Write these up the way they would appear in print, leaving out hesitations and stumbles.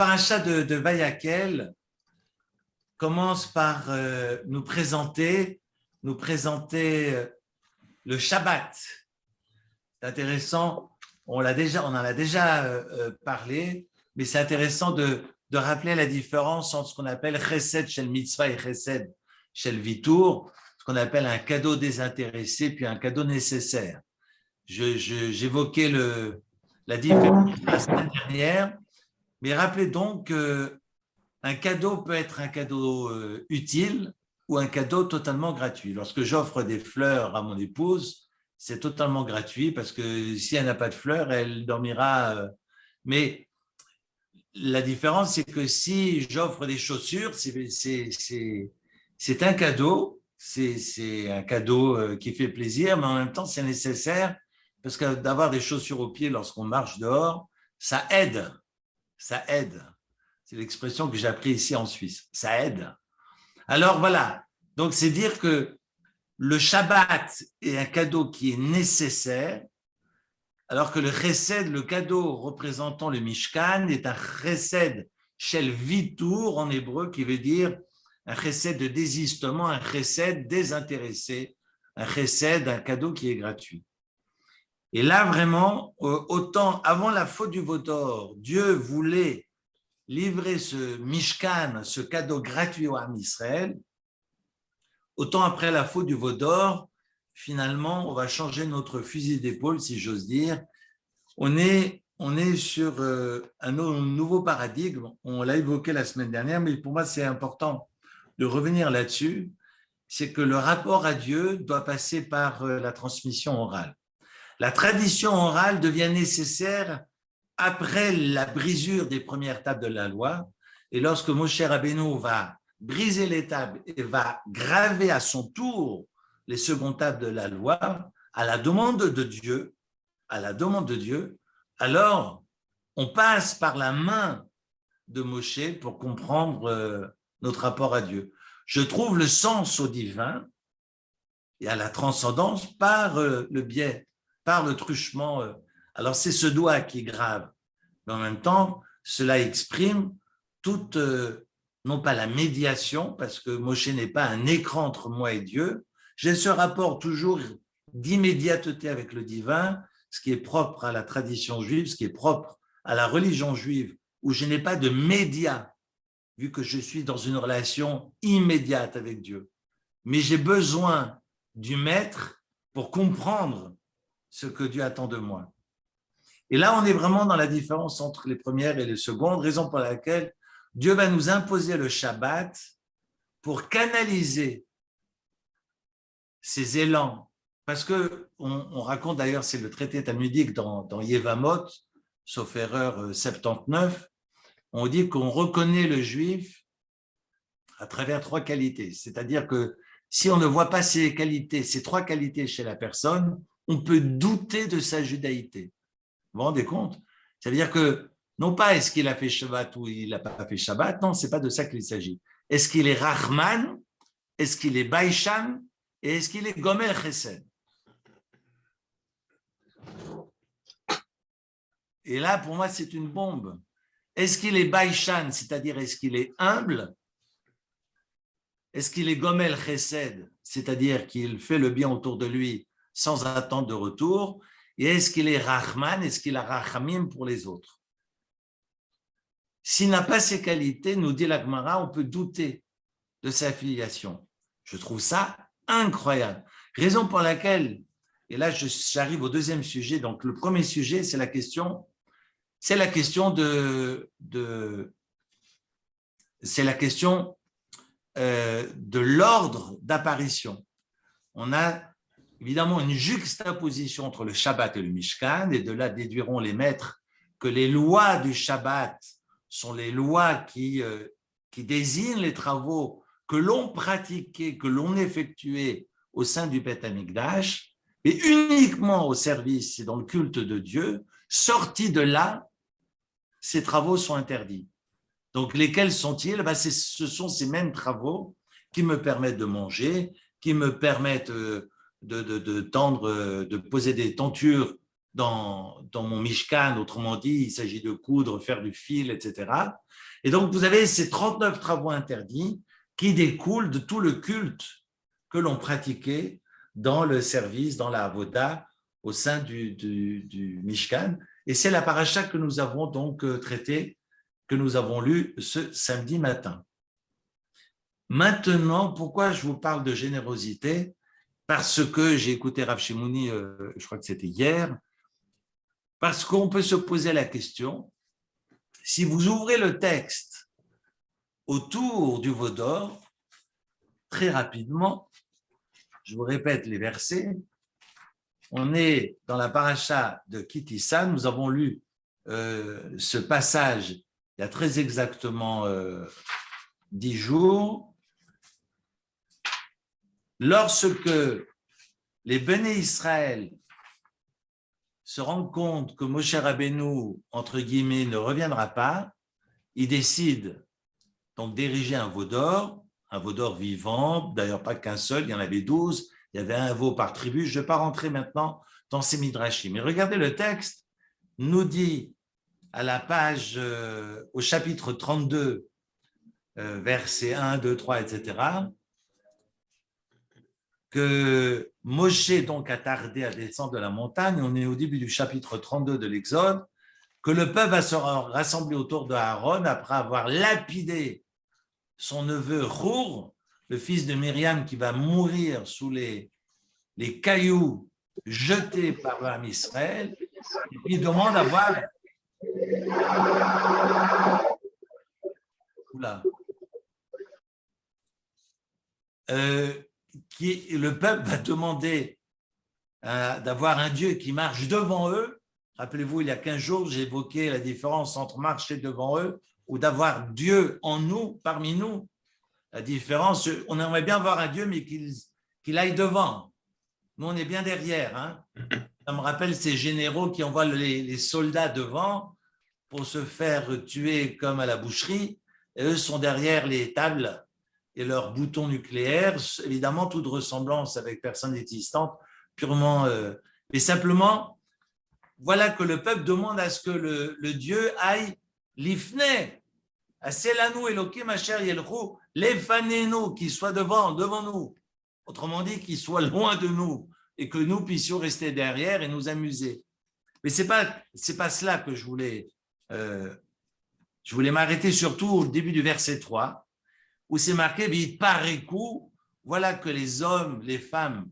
paracha de Vayakel commence par nous présenter le Shabbat. C'est intéressant, on en a déjà parlé, mais c'est intéressant de rappeler la différence entre ce qu'on appelle Chesed Shel Mitzvah et Chesed Shel Vitour, ce qu'on appelle un cadeau désintéressé puis un cadeau nécessaire. J'évoquais la différence la semaine dernière, mais rappelez donc qu'un cadeau peut être un cadeau utile ou un cadeau totalement gratuit. Lorsque j'offre des fleurs à mon épouse, c'est totalement gratuit parce que si elle n'a pas de fleurs, elle dormira. Mais la différence, c'est que si j'offre des chaussures, c'est un cadeau, c'est un cadeau qui fait plaisir, mais en même temps, c'est nécessaire parce que d'avoir des chaussures aux pieds lorsqu'on marche dehors, ça aide. Ça aide. C'est l'expression que j'ai appris ici en Suisse. Ça aide. Alors voilà. Donc, c'est dire que le Shabbat est un cadeau qui est nécessaire, alors que le chesed, le cadeau représentant le Mishkan, est un chesed shel vitour en hébreu, qui veut dire un chesed de désistement, un chesed désintéressé, un chesed, un cadeau qui est gratuit. Et là, vraiment, autant avant la faute du veau d'or, Dieu voulait livrer ce Mishkan, ce cadeau gratuit au Ham Israël, autant après la faute du veau d'or, finalement, on va changer notre fusil d'épaule, si j'ose dire. On est sur un nouveau paradigme. On l'a évoqué la semaine dernière, mais pour moi, c'est important de revenir là-dessus. C'est que le rapport à Dieu doit passer par la transmission orale. La tradition orale devient nécessaire après la brisure des premières tables de la loi. Et lorsque Moshe Rabbeinu va briser les tables et va graver à son tour les secondes tables de la loi, à la demande de Dieu, alors on passe par la main de Moshe pour comprendre notre rapport à Dieu. Je trouve le sens au divin et à la transcendance par le biais, par le truchement. Alors c'est ce doigt qui est grave, mais en même temps, cela exprime toute, non pas la médiation, parce que Moshe n'est pas un écran entre moi et Dieu. J'ai ce rapport toujours d'immédiateté avec le divin, ce qui est propre à la tradition juive, ce qui est propre à la religion juive, où je n'ai pas de média, vu que je suis dans une relation immédiate avec Dieu. Mais j'ai besoin du maître pour comprendre ce que Dieu attend de moi. Et là, on est vraiment dans la différence entre les premières et les secondes, raison pour laquelle Dieu va nous imposer le Shabbat pour canaliser ces élans. Parce qu'on raconte d'ailleurs, c'est le traité talmudique dans Yevamot, sauf erreur 79, on dit qu'on reconnaît le juif à travers trois qualités. C'est-à-dire que si on ne voit pas ces qualités, ces trois qualités chez la personne, on peut douter de sa judaïté. Vous vous rendez compte? Ça veut dire que, non pas est-ce qu'il a fait Shabbat ou il n'a pas fait Shabbat, non, ce n'est pas de ça qu'il s'agit. Est-ce qu'il est Rahman? Est-ce qu'il est Baïshan? Et est-ce qu'il est Gomel Chesed? Et là, pour moi, c'est une bombe. Est-ce qu'il est Baïshan, c'est-à-dire est-ce qu'il est humble? Est-ce qu'il est Gomel Chesed, c'est-à-dire qu'il fait le bien autour de lui sans attente de retour? Et est-ce qu'il est Rahman? Est-ce qu'il a Rachamim pour les autres? S'il n'a pas ces qualités, nous dit la Gemara, on peut douter de sa filiation. Je trouve ça incroyable. Raison pour laquelle, et là j'arrive au deuxième sujet, donc le premier sujet, c'est la question de l'ordre d'apparition. On a évidemment une juxtaposition entre le Shabbat et le Mishkan, et de là déduiront les maîtres que les lois du Shabbat sont les lois qui désignent les travaux que l'on pratiquait, que l'on effectuait au sein du Beth Amikdash, et uniquement au service et dans le culte de Dieu. Sortis de là, ces travaux sont interdits. Donc, lesquels sont-ils? Ce sont ces mêmes travaux qui me permettent de manger, qui me permettent de poser des tentures dans mon Mishkan, autrement dit, il s'agit de coudre, faire du fil, etc. Et donc, vous avez ces 39 travaux interdits qui découlent de tout le culte que l'on pratiquait dans le service, dans la avoda, au sein du Mishkan. Et c'est la paracha que nous avons donc traitée, que nous avons lue ce samedi matin. Maintenant, pourquoi je vous parle de générosité? Parce que j'ai écouté Rav Shimouni, je crois que c'était hier, parce qu'on peut se poser la question, si vous ouvrez le texte autour du veau d'or, très rapidement, je vous répète les versets, on est dans la paracha de Ki Tisa, nous avons lu ce passage il y a très exactement 10 jours, lorsque les Béné Israël se rendent compte que Moshe Rabbeinu, entre guillemets, ne reviendra pas, ils décident donc d'ériger un veau d'or vivant, d'ailleurs pas qu'un seul, il y en avait 12, il y avait un veau par tribu. Je ne vais pas rentrer maintenant dans ces midrashim. Mais regardez, le texte nous dit à la page, au chapitre 32, versets 1, 2, 3, etc., que Moshe donc a tardé à descendre de la montagne. On est au début du chapitre 32 de l'Exode, que le peuple va se rassembler autour de Aaron après avoir lapidé son neveu Hur, le fils de Myriam, qui va mourir sous les cailloux jetés par l'âme Israël, et puis il demande à voir. Oula. Le peuple va demander d'avoir un Dieu qui marche devant eux. Rappelez-vous, il y a 15 jours, j'ai évoqué la différence entre marcher devant eux ou d'avoir Dieu en nous, parmi nous. La différence, on aimerait bien voir un Dieu, mais qu'il aille devant. Nous, on est bien derrière. Hein. Ça me rappelle ces généraux qui envoient les soldats devant pour se faire tuer comme à la boucherie, et eux sont derrière les tables et leurs boutons nucléaires. Évidemment, toute ressemblance avec personne existante, purement… mais simplement, voilà que le peuple demande à ce que le Dieu aille l'ifne, Aselanu Elokim Asher Yelchu, Lefanenu, qu'il soit devant nous. Autrement dit, qu'il soit loin de nous et que nous puissions rester derrière et nous amuser. Mais c'est pas cela que je voulais m'arrêter surtout au début du verset 3, où c'est marqué, voilà que les hommes, les femmes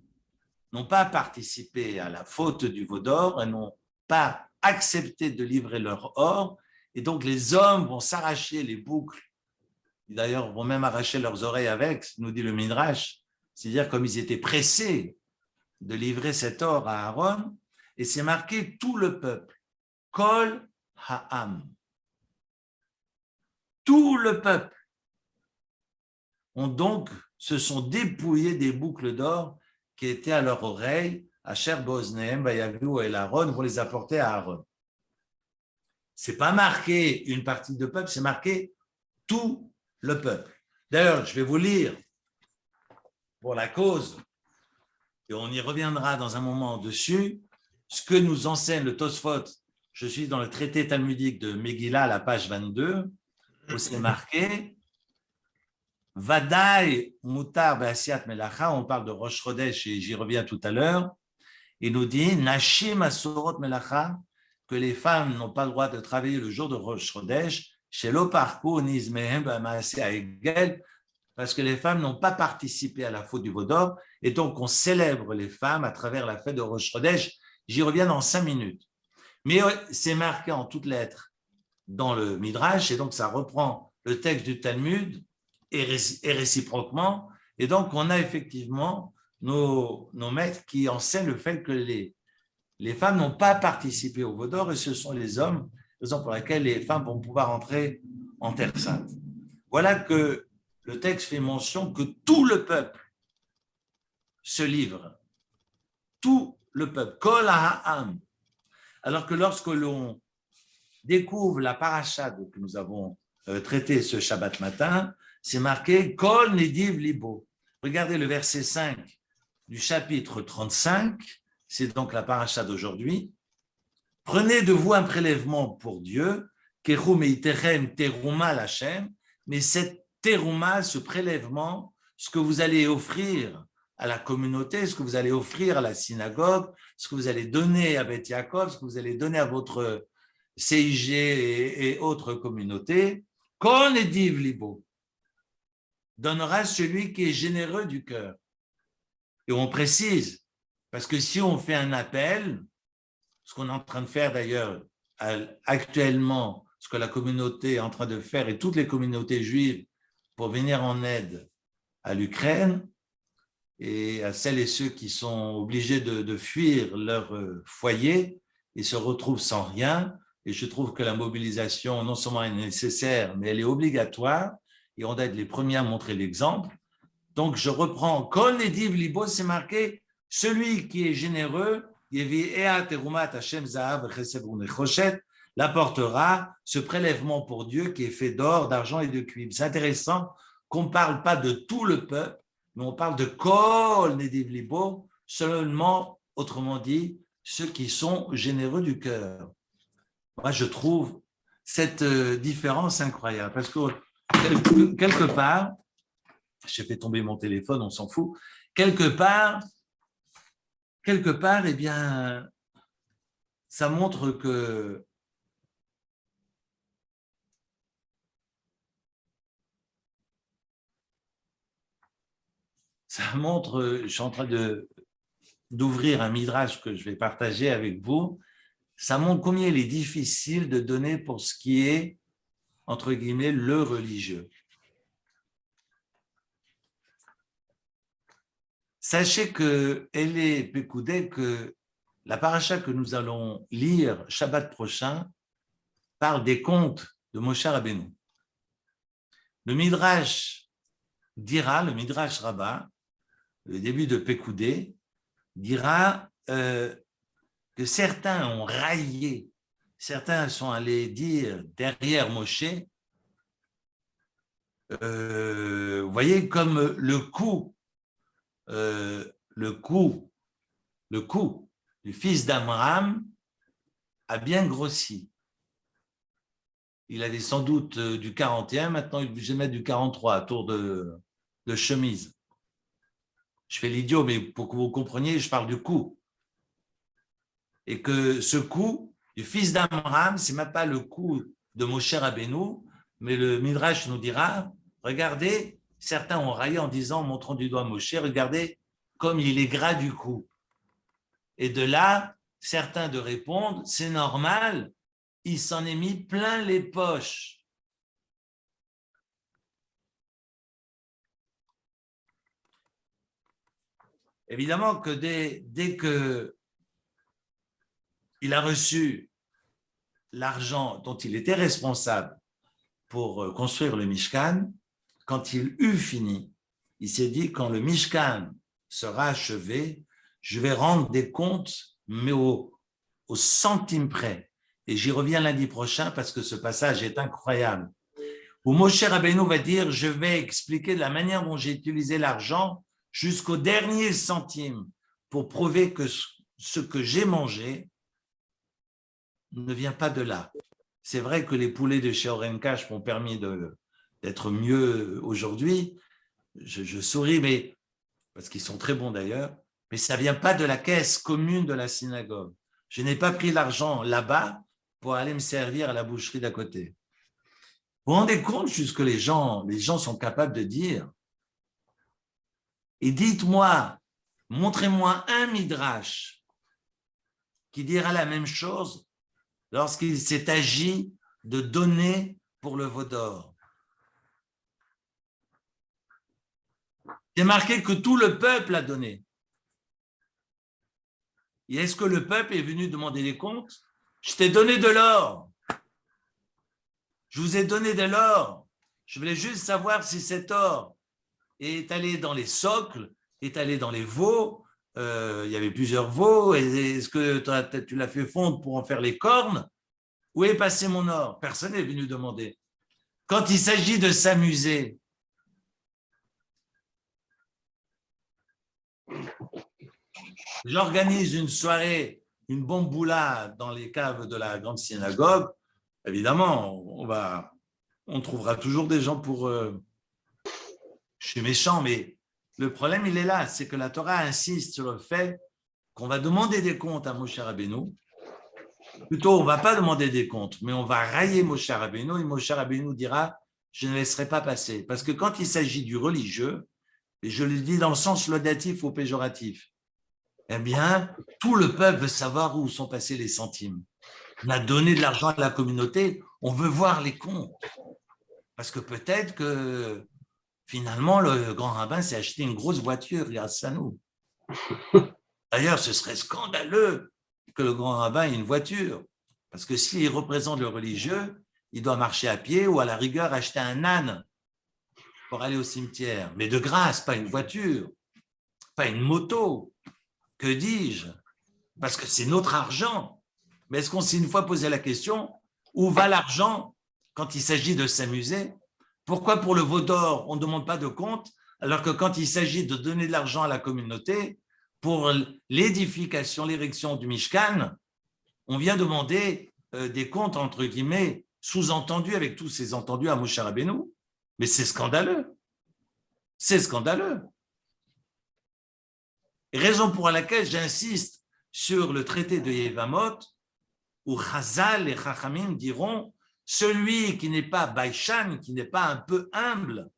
n'ont pas participé à la faute du veau d'or, elles n'ont pas accepté de livrer leur or, et donc les hommes vont s'arracher les boucles, d'ailleurs vont même arracher leurs oreilles avec, nous dit le Midrash, c'est-à-dire comme ils étaient pressés de livrer cet or à Aaron, et c'est marqué tout le peuple, Kol Ha'am. Tout le peuple se sont dépouillés des boucles d'or qui étaient à leur oreille, Asher Boznehem, Vayavu et Aaron vont les apporter à Aaron. Ce n'est pas marqué une partie de peuple, c'est marqué tout le peuple. D'ailleurs, je vais vous lire pour la cause, et on y reviendra dans un moment dessus, ce que nous enseigne le Tosfot. Je suis dans le traité talmudique de Megillah, la page 22, où c'est marqué Vadaï mutar be'asiat melacha, on parle de Rosh Chodesh et j'y reviens tout à l'heure. Il nous dit Nashim asurot melacha, que les femmes n'ont pas le droit de travailler le jour de Rosh Chodesh, chez l'oparku nizmehem ba'maaseh ha'egel, parce que les femmes n'ont pas participé à la faute du veau d'or, et donc on célèbre les femmes à travers la fête de Rosh Chodesh. J'y reviens dans 5 minutes. Mais c'est marqué en toutes lettres dans le Midrash, et donc ça reprend le texte du Talmud, et réciproquement. Et donc, on a effectivement nos maîtres qui enseignent le fait que les femmes n'ont pas participé au veau d'or et ce sont les hommes, raison pour laquelle les femmes vont pouvoir entrer en Terre Sainte. Voilà que le texte fait mention que tout le peuple se livre. Tout le peuple. Kol ha'am. Alors que lorsque l'on découvre la paracha que nous avons traité ce Shabbat matin, c'est marqué Kol Nediv Libo. Regardez le verset 5 du chapitre 35, c'est donc la paracha d'aujourd'hui. Prenez de vous un prélèvement pour Dieu, Kechum Eiterem Teruma Lachem, mais cette Teruma, ce prélèvement, ce que vous allez offrir à la communauté, ce que vous allez offrir à la synagogue, ce que vous allez donner à Beth Yaakov, ce que vous allez donner à votre CIG et autres communautés, Kol Nediv Libo, donnera celui qui est généreux du cœur. Et on précise, parce que si on fait un appel, ce qu'on est en train de faire d'ailleurs actuellement, ce que la communauté est en train de faire et toutes les communautés juives pour venir en aide à l'Ukraine et à celles et ceux qui sont obligés de fuir leur foyer et se retrouvent sans rien. Et je trouve que la mobilisation non seulement est nécessaire, mais elle est obligatoire et on doit être les premiers à montrer l'exemple. Donc je reprends, Kol Nediv Libo, c'est marqué, celui qui est généreux, l'apportera ce prélèvement pour Dieu qui est fait d'or, d'argent et de cuivre. C'est intéressant qu'on ne parle pas de tout le peuple, mais on parle de Kol Nediv Libo, seulement, autrement dit, ceux qui sont généreux du cœur. Moi, je trouve cette différence incroyable, parce que quelque part, j'ai fait tomber mon téléphone, on s'en fout, quelque part, eh bien, ça montre que je suis en train d'ouvrir un midrash que je vais partager avec vous, ça montre combien il est difficile de donner pour ce qui est, entre guillemets, le religieux. Sachez que Elé Pekoudé, que la paracha que nous allons lire Shabbat prochain parle des contes de Moshe Rabbeinu. Le Midrash dira, le Midrash Rabbah, le début de Pekoudé, dira que certains ont raillé, certains sont allés dire derrière Moshe, vous voyez comme le coup du fils d'Amram a bien grossi. Il avait sans doute du 41, maintenant il est obligé de mettre du 43 à tour de chemise. Je fais l'idiot, mais pour que vous compreniez, je parle du coup. Et que ce coup du fils d'Amram, ce n'est même pas le coup de Moshe Rabbeinu, mais le Midrash nous dira, regardez, certains ont raillé en disant, montrant du doigt Moshe, regardez comme il est gras du cou. Et de là, certains de répondre, c'est normal, il s'en est mis plein les poches. Évidemment que dès que il a reçu l'argent dont il était responsable pour construire le Mishkan, quand il eut fini, il s'est dit, quand le Mishkan sera achevé, je vais rendre des comptes, mais au centime près. Et j'y reviens lundi prochain parce que ce passage est incroyable. Où Moshe Rabbeinu va dire, je vais expliquer de la manière dont j'ai utilisé l'argent jusqu'au dernier centime pour prouver que ce que j'ai mangé ne vient pas de là. C'est vrai que les poulets de chez Orencash m'ont permis d'être mieux aujourd'hui. Je souris, mais parce qu'ils sont très bons d'ailleurs, mais ça ne vient pas de la caisse commune de la synagogue. Je n'ai pas pris l'argent là-bas pour aller me servir à la boucherie d'à côté. Vous vous rendez compte jusque les gens sont capables de dire, et dites-moi, montrez-moi un midrash qui dira la même chose lorsqu'il s'est agi de donner pour le veau d'or. C'est marqué que tout le peuple a donné. Et est-ce que le peuple est venu demander des comptes? Je t'ai donné de l'or. Je vous ai donné de l'or. Je voulais juste savoir si cet or est allé dans les socles, est allé dans les veaux. Il y avait plusieurs veaux. Est-ce que tu l'as fait fondre pour en faire les cornes? Où est passé mon or? Personne n'est venu demander. Quand il s'agit de s'amuser, j'organise une soirée une bamboula dans les caves de la grande synagogue, évidemment, on trouvera toujours des gens pour... je suis méchant, mais le problème, il est là, c'est que la Torah insiste sur le fait qu'on va demander des comptes à Moshe Rabbeinu. Plutôt, on ne va pas demander des comptes, mais on va railler Moshe Rabbeinu et Moshe Rabbeinu dira « je ne laisserai pas passer ». Parce que quand il s'agit du religieux, et je le dis dans le sens laudatif ou péjoratif, eh bien, tout le peuple veut savoir où sont passés les centimes. On a donné de l'argent à la communauté, on veut voir les comptes. Parce que peut-être que finalement, le grand rabbin s'est acheté une grosse voiture grâce à nous. D'ailleurs, ce serait scandaleux que le grand rabbin ait une voiture. Parce que s'il représente le religieux, il doit marcher à pied ou à la rigueur acheter un âne pour aller au cimetière. Mais de grâce, pas une voiture, pas une moto. Que dis-je? Parce que c'est notre argent. Mais est-ce qu'on s'est une fois posé la question, où va l'argent quand il s'agit de s'amuser? Pourquoi pour le veau d'or, on ne demande pas de compte, alors que quand il s'agit de donner de l'argent à la communauté, pour l'édification, l'érection du Mishkan, on vient demander des comptes, entre guillemets, sous-entendus, avec tous ces entendus à Moshe Rabbeinu. Mais c'est scandaleux. C'est scandaleux. Raison pour laquelle j'insiste sur le traité de Yevamot, où Chazal et Chachamim diront celui qui n'est pas Baïchan, qui n'est pas un peu humble,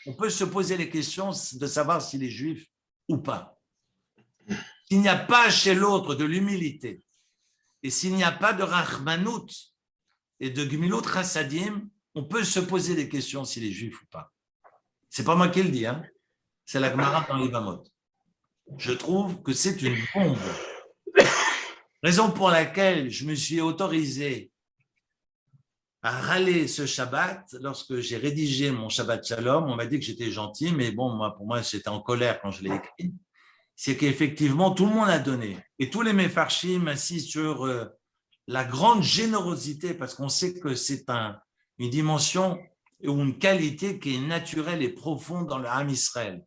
on peut se poser les questions de savoir s'il est juif ou pas. S'il n'y a pas chez l'autre de l'humilité, et s'il n'y a pas de Rachmanout et de Gmilut Chassadim, on peut se poser des questions s'il est juif ou pas. C'est pas moi qui le dis, hein. C'est la Gemara dans Yevamot. Je trouve que c'est une bombe. Raison pour laquelle je me suis autorisé à râler ce Shabbat. Lorsque j'ai rédigé mon Shabbat Shalom, on m'a dit que j'étais gentil, mais bon, pour moi, j'étais en colère quand je l'ai écrit. C'est qu'effectivement, tout le monde a donné. Et tous les Mefarshim insistent sur la grande générosité, parce qu'on sait que c'est une dimension ou une qualité qui est naturelle et profonde dans le Ham Israël.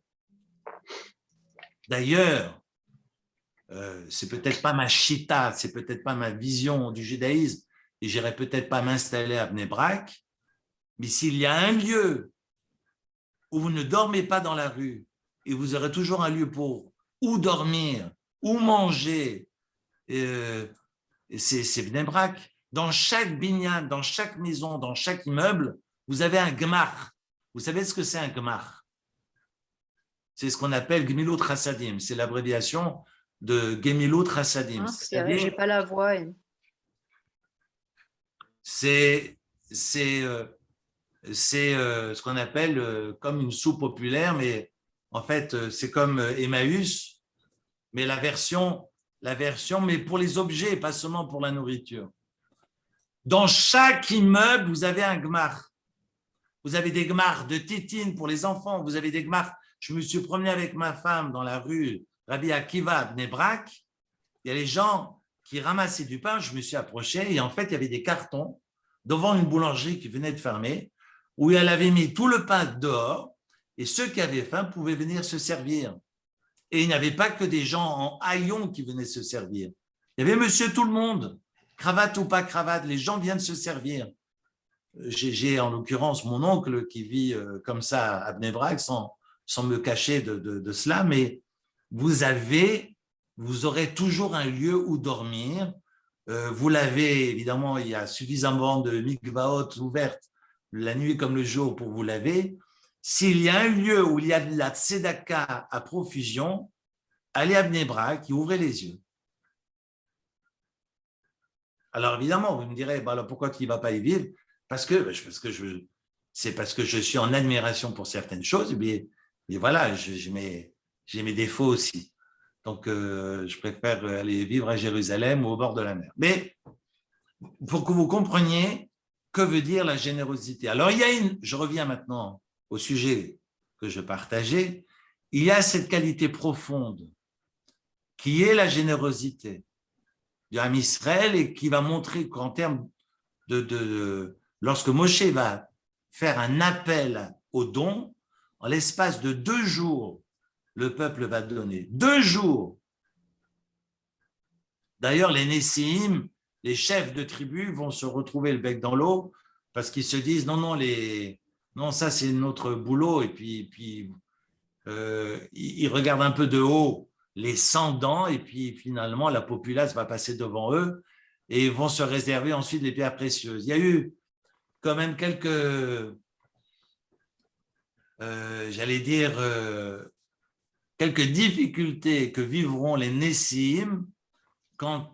D'ailleurs, c'est peut-être pas ma chita, c'est peut-être pas ma vision du judaïsme, et j'irai peut-être pas m'installer à Bnei Brak, mais s'il y a un lieu où vous ne dormez pas dans la rue, et vous aurez toujours un lieu pour ou dormir, ou manger, c'est Bnei Brak. Dans chaque binyan, dans chaque maison, dans chaque immeuble, vous avez un gemach. Vous savez ce que c'est un gemach? C'est ce qu'on appelle Gemilut Chassadim. C'est l'abréviation de Gemilut Chassadim. J'ai pas la voix. C'est ce qu'on appelle comme une soupe populaire, mais en fait, c'est comme Emmaüs, mais la version, mais pour les objets, pas seulement pour la nourriture. Dans chaque immeuble, vous avez un gemach. Vous avez des gemachs de tétine pour les enfants, vous avez des gemachs. Je me suis promené avec ma femme dans la rue Rabbi Akiva à Bnei Brak. Il y a les gens qui ramassaient du pain, je me suis approché et en fait, il y avait des cartons devant une boulangerie qui venait de fermer où elle avait mis tout le pain dehors et ceux qui avaient faim pouvaient venir se servir. Et il n'y avait pas que des gens en haillons qui venaient se servir. Il y avait monsieur tout le monde, cravate ou pas cravate, les gens viennent se servir. J'ai en l'occurrence mon oncle qui vit comme ça à Bnei Brak sans me cacher de cela, mais vous aurez toujours un lieu où dormir. Vous l'avez, évidemment, il y a suffisamment de mikvaot ouvertes la nuit comme le jour pour vous laver. S'il y a un lieu où il y a de la tzedaka à profusion, allez à Bnei Brak et ouvrez les yeux. Alors évidemment, vous me direz, bah alors pourquoi tu ne vas pas y vivre? C'est parce que je suis en admiration pour certaines choses, mais voilà, j'ai mes défauts aussi. Donc, je préfère aller vivre à Jérusalem ou au bord de la mer. Mais pour que vous compreniez que veut dire la générosité. Alors, je reviens maintenant au sujet que je partageais, il y a cette qualité profonde qui est la générosité du Ham Israël et qui va montrer qu'en termes lorsque Moshe va faire un appel aux dons, en l'espace de 2 jours, le peuple va donner. 2 jours. D'ailleurs, les Nessim, les chefs de tribu vont se retrouver le bec dans l'eau parce qu'ils se disent non, non, non, ça c'est notre boulot. Et puis ils regardent un peu de haut les 100 dents et puis finalement la populace va passer devant eux et vont se réserver ensuite les pierres précieuses. Il y a eu quand même quelques, j'allais dire, quelques difficultés que vivront les Nessim quant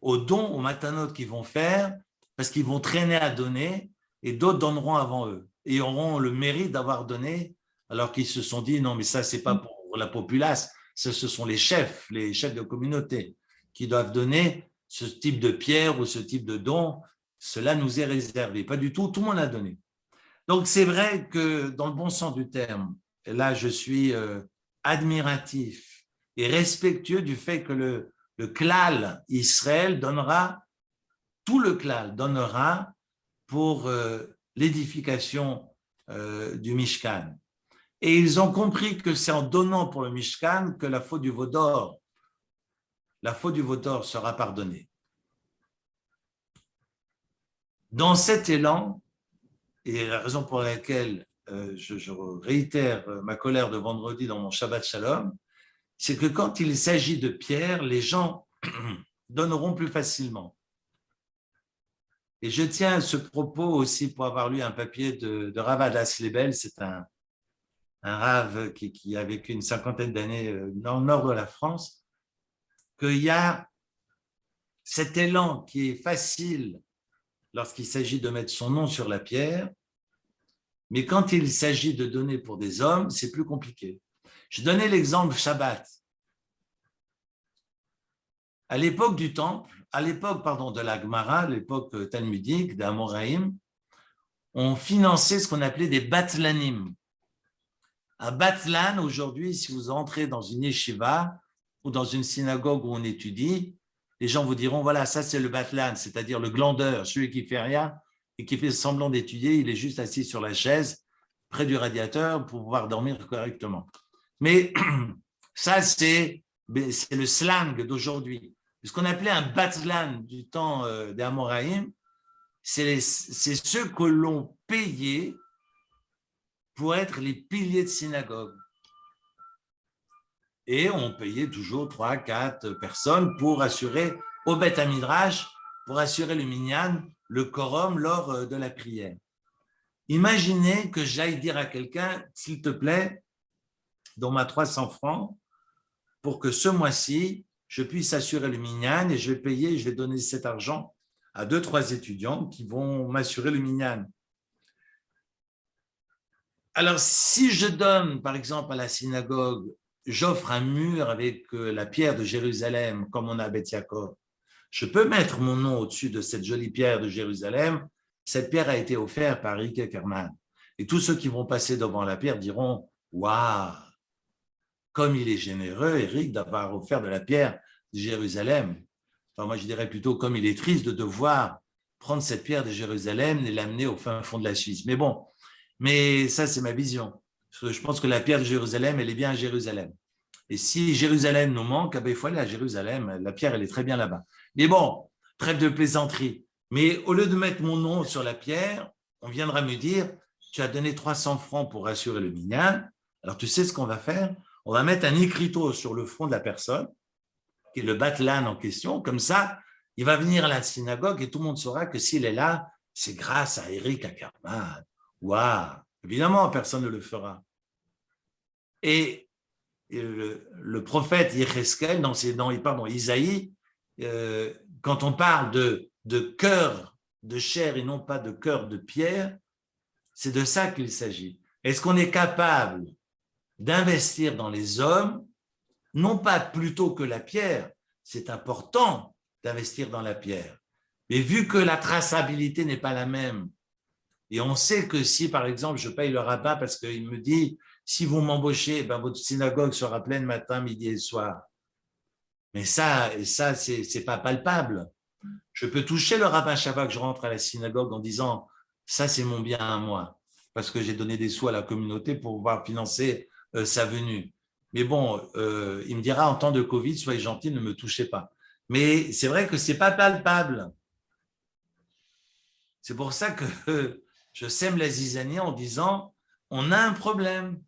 aux dons, aux matanotes qu'ils vont faire, parce qu'ils vont traîner à donner et d'autres donneront avant eux et auront le mérite d'avoir donné alors qu'ils se sont dit non mais ça c'est pas pour la populace, ce sont les chefs de communauté qui doivent donner ce type de pierre ou ce type de don, cela nous est réservé. Pas du tout, tout le monde a donné. Donc c'est vrai que dans le bon sens du terme, là je suis admiratif et respectueux du fait que le klal Israël donnera, tout le klal donnera pour l'édification du Mishkan. Et ils ont compris que c'est en donnant pour le Mishkan que la faute du veau d'or sera pardonnée. Dans cet élan, et la raison pour laquelle je réitère ma colère de vendredi dans mon Shabbat Shalom, c'est que quand il s'agit de pierre, les gens donneront plus facilement. Et je tiens à ce propos aussi pour avoir lu un papier de Rav Adas Lebel, c'est un Rav qui a vécu une cinquantaine d'années dans le nord de la France, qu'il y a cet élan qui est facile lorsqu'il s'agit de mettre son nom sur la pierre, mais quand il s'agit de donner pour des hommes, c'est plus compliqué. Je donnais l'exemple Shabbat. À l'époque du Temple, de la Gemara, l'époque talmudique, d'Amoraïm, on finançait ce qu'on appelait des batlanim. Un batlan, aujourd'hui, si vous entrez dans une yeshiva ou dans une synagogue où on étudie, les gens vous diront, voilà, ça c'est le batlan, c'est-à-dire le glandeur, celui qui fait rien et qui fait semblant d'étudier, il est juste assis sur la chaise, près du radiateur, pour pouvoir dormir correctement. Mais ça, c'est le slang d'aujourd'hui. Ce qu'on appelait un batlan du temps des Amoraïm, c'est ceux que l'on payait pour être les piliers de synagogue. Et on payait toujours 3, 4 personnes pour assurer au Beth Midrash, pour assurer le minyan, le quorum lors de la prière. Imaginez que j'aille dire à quelqu'un, s'il te plaît, donne-moi 300 francs pour que ce mois-ci, je puisse assurer le minyan et je vais donner cet argent à 2, 3 étudiants qui vont m'assurer le minyan. Alors, si je donne, par exemple, à la synagogue, j'offre un mur avec la pierre de Jérusalem, comme on a à Beth Yaakov, je peux mettre mon nom au-dessus de cette jolie pierre de Jérusalem. Cette pierre a été offerte par Eric Ackerman. Et tous ceux qui vont passer devant la pierre diront « Waouh, comme il est généreux, Eric, d'avoir offert de la pierre de Jérusalem. » Enfin, moi, je dirais plutôt comme il est triste de devoir prendre cette pierre de Jérusalem et l'amener au fin fond de la Suisse. Mais bon, mais ça, c'est ma vision. Je pense que la pierre de Jérusalem, elle est bien à Jérusalem. Et si Jérusalem nous manque, il faut aller à Jérusalem. La pierre, elle est très bien là-bas. Mais bon, trêve de plaisanterie. Mais au lieu de mettre mon nom sur la pierre, on viendra me dire, tu as donné 300 francs pour assurer le minyan. Alors, tu sais ce qu'on va faire? On va mettre un écriteau sur le front de la personne, qui est le batlan en question. Comme ça, il va venir à la synagogue et tout le monde saura que s'il est là, c'est grâce à Eric Ackerman. Waouh! Évidemment, personne ne le fera. Et le prophète Yecheskel, Isaïe, quand on parle de cœur de chair et non pas de cœur de pierre, c'est de ça qu'il s'agit. Est-ce qu'on est capable d'investir dans les hommes, non pas plutôt que la pierre, c'est important d'investir dans la pierre, mais vu que la traçabilité n'est pas la même, et on sait que si, par exemple, je paye le rabbin parce qu'il me dit, si vous m'embauchez, ben, votre synagogue sera pleine matin, midi et soir. Mais ça c'est pas palpable. Je peux toucher le rabbin chaque fois que je rentre à la synagogue en disant, ça, c'est mon bien à moi, parce que j'ai donné des sous à la communauté pour pouvoir financer sa venue. Mais bon, il me dira, en temps de Covid, soyez gentil, ne me touchez pas. Mais c'est vrai que ce n'est pas palpable. C'est pour ça que je sème la zizanie en disant on a un problème.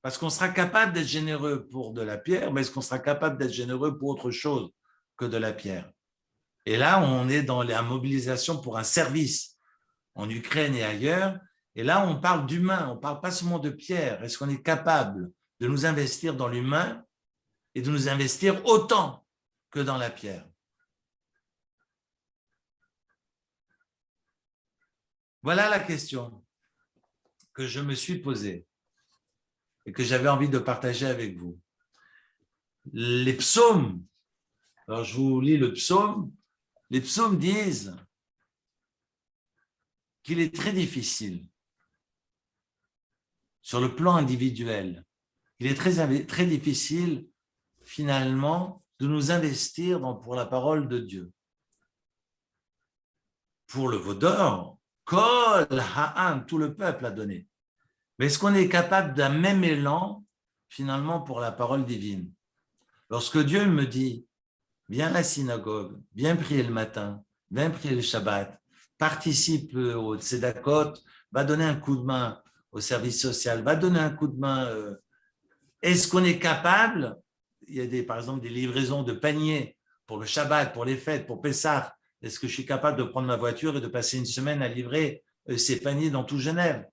Parce qu'on sera capable d'être généreux pour de la pierre, mais est-ce qu'on sera capable d'être généreux pour autre chose que de la pierre? Et là, on est dans la mobilisation pour un service en Ukraine et ailleurs. Et là, on parle d'humain, on ne parle pas seulement de pierre. Est-ce qu'on est capable de nous investir dans l'humain et de nous investir autant que dans la pierre? Voilà la question que je me suis posée et que j'avais envie de partager avec vous. Les psaumes, alors je vous lis le psaume, les psaumes disent qu'il est très difficile sur le plan individuel, il est très difficile finalement de nous investir pour la parole de Dieu. Pour le veau d'or, Kol Ha'am, tout le peuple a donné. Mais est-ce qu'on est capable d'un même élan finalement pour la parole divine? Lorsque Dieu me dit, viens à la synagogue, viens prier le matin, viens prier le Shabbat, participe au Tzedakot, va donner un coup de main au service social, va donner un coup de main. Est-ce qu'on est capable? Il y a par exemple des livraisons de paniers pour le Shabbat, pour les fêtes, pour Pessah. Est-ce que je suis capable de prendre ma voiture et de passer une semaine à livrer ces paniers dans tout Genève?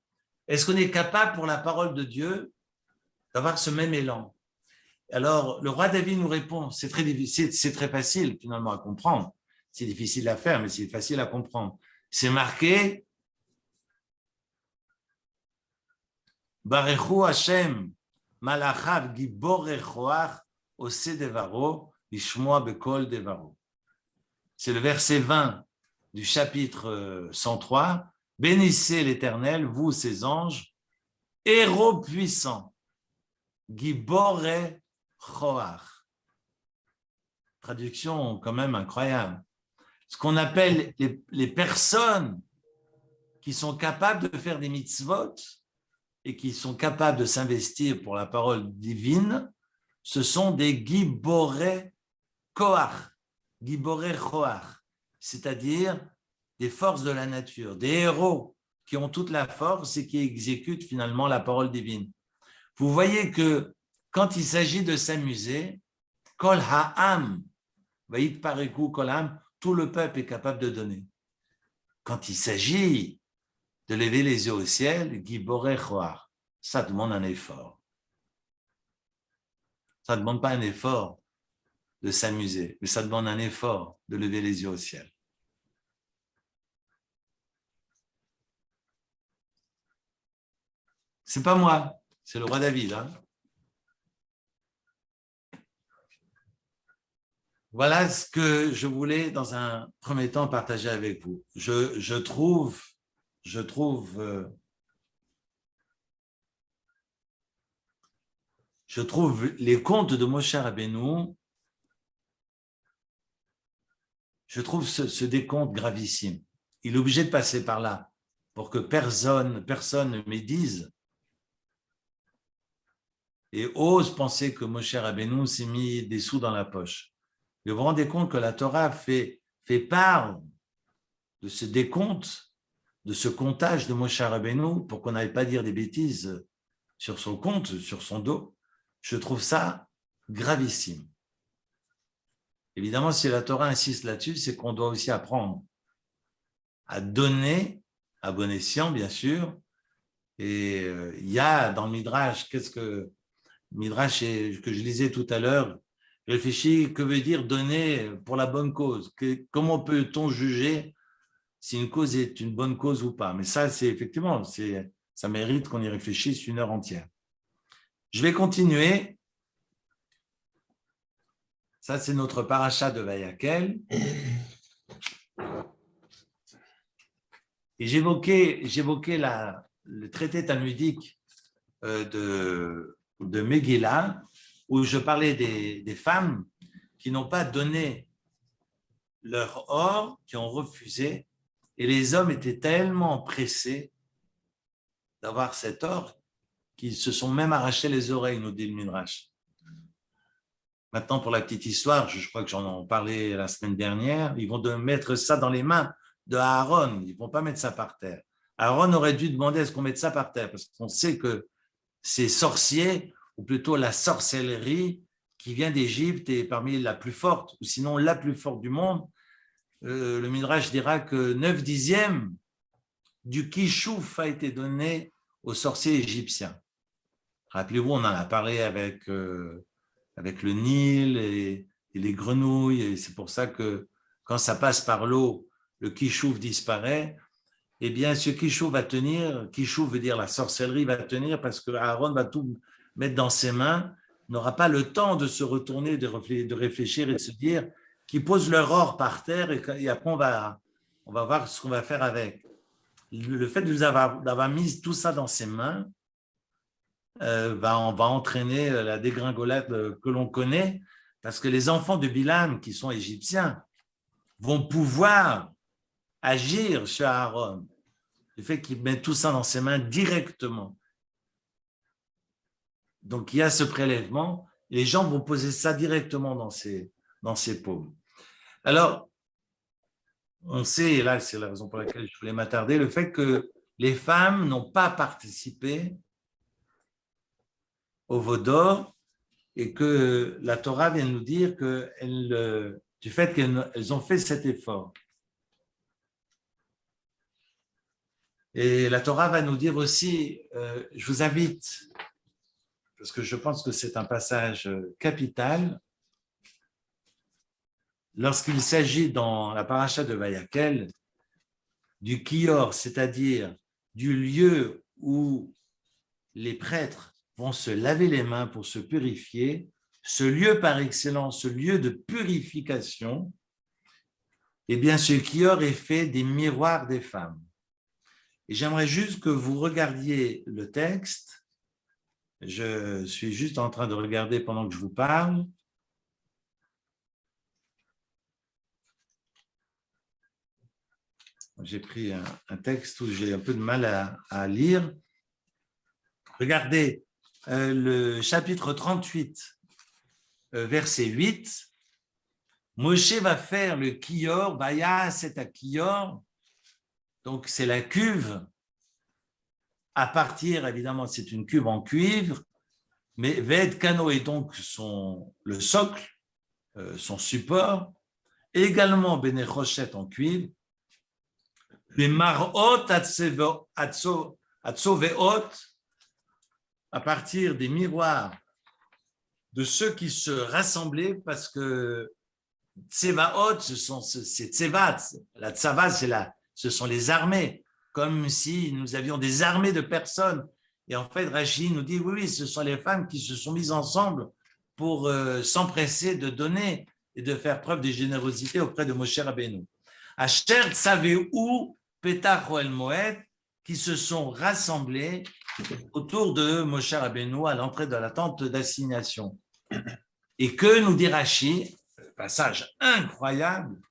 Est-ce qu'on est capable pour la parole de Dieu d'avoir ce même élan? Alors, le roi David nous répond, c'est très difficile, c'est très facile finalement à comprendre. C'est difficile à faire, mais c'est facile à comprendre. C'est marqué Barechu Hashem, Malachav Gibor Echoach, Ose Devaro, Ishmoa Bekol Devaro. C'est le verset 20 du chapitre 103. Bénissez l'Éternel, vous ses anges, héros puissants, Gibor Echoach. Traduction quand même incroyable. Ce qu'on appelle les personnes qui sont capables de faire des mitzvot et qui sont capables de s'investir pour la parole divine, ce sont des giborei koach, giborei choach, c'est-à-dire des forces de la nature, des héros qui ont toute la force et qui exécutent finalement la parole divine. Vous voyez que quand il s'agit de s'amuser, kol ha'am, va'it pareku kol ha'am, tout le peuple est capable de donner. Quand il s'agit de lever les yeux au ciel, giborei choach, ça demande un effort. Ça ne demande pas un effort de s'amuser, mais ça demande un effort de lever les yeux au ciel. C'est pas moi, c'est le roi David. Hein. Voilà ce que je voulais dans un premier temps partager avec vous. Je trouve les contes de Moshe Rabbeinu, je trouve ce décompte gravissime. Il est obligé de passer par là pour que personne ne médise et ose penser que Moshe Rabbeinu s'est mis des sous dans la poche. Vous vous rendez compte que la Torah fait part de ce décompte, de ce comptage de Moshe Rabbeinu pour qu'on n'aille pas dire des bêtises sur son compte, sur son dos. Je trouve ça gravissime. Évidemment, si la Torah insiste là-dessus, c'est qu'on doit aussi apprendre à donner à bon escient, bien sûr. Et il y a dans le Midrash, Midrash que je lisais tout à l'heure, réfléchis, que veut dire donner pour la bonne cause? Comment peut-on juger si une cause est une bonne cause ou pas? Mais ça, c'est effectivement, ça mérite qu'on y réfléchisse une heure entière. Je vais continuer. Ça, c'est notre paracha de Vayakel. Et j'évoquais le traité talmudique de Megillah, où je parlais des femmes qui n'ont pas donné leur or, qui ont refusé, et les hommes étaient tellement pressés d'avoir cet or qu'ils se sont même arraché les oreilles, nous dit le Midrash. Maintenant, pour la petite histoire, je crois que j'en ai parlé la semaine dernière, ils vont mettre ça dans les mains de Aaron. Ils ne vont pas mettre ça par terre. Aaron aurait dû demander à ce qu'on mette ça par terre, parce qu'on sait que ces sorciers, ou plutôt la sorcellerie qui vient d'Égypte est parmi la plus forte, ou sinon la plus forte du monde. Le Midrash dira que 9/10 du kishouf a été donné aux sorciers égyptiens. Rappelez-vous, on en a parlé avec le Nil et les grenouilles, et c'est pour ça que quand ça passe par l'eau, le kishouf disparaît. Eh bien, ce kishouf va tenir, kishouf veut dire la sorcellerie va tenir parce que Aaron va tout mettre dans ses mains, n'aura pas le temps de se retourner, de réfléchir et de se dire qu'ils posent leur or par terre et après on va voir ce qu'on va faire avec. Le fait d'avoir mis tout ça dans ses mains va entraîner la dégringolade que l'on connaît parce que les enfants de Bilam qui sont égyptiens vont pouvoir agir sur Aaron. Le fait qu'il met tout ça dans ses mains directement. Donc, il y a ce prélèvement. Les gens vont poser ça directement dans ses paumes. Alors, on sait, et là, c'est la raison pour laquelle je voulais m'attarder, le fait que les femmes n'ont pas participé au veau d'or et que la Torah vient nous dire que du fait qu'elles ont fait cet effort. Et la Torah va nous dire aussi, je vous invite, parce que je pense que c'est un passage capital, lorsqu'il s'agit dans la paracha de Vayakel, du kior, c'est-à-dire du lieu où les prêtres vont se laver les mains pour se purifier, ce lieu par excellence, ce lieu de purification, eh bien ce kior est fait des miroirs des femmes. Et j'aimerais juste que vous regardiez le texte. Je suis juste en train de regarder pendant que je vous parle. J'ai pris un texte où j'ai un peu de mal à lire. Regardez le chapitre 38, verset 8. Moshe va faire le kior, Vaya, c'est à kior. Donc, c'est la cuve. À partir, évidemment, c'est une cuve en cuivre. Mais Ved Kano est donc le socle, son support. Également, Bene Choshet en cuivre. Les marot atsoveot, à partir des miroirs de ceux qui se rassemblaient, parce que tsevaot, c'est tsevat, la tsava, ce sont les armées, comme si nous avions des armées de personnes. Et en fait, Rashi nous dit, oui, ce sont les femmes qui se sont mises ensemble pour s'empresser de donner et de faire preuve de générosité auprès de Moshe Rabbeinu. Asher Tsavehu Petach Oel Moed, qui se sont rassemblés autour de Moshe Rabbeinu à l'entrée de la tente d'assignation. Et que nous dit Rashi, passage incroyable,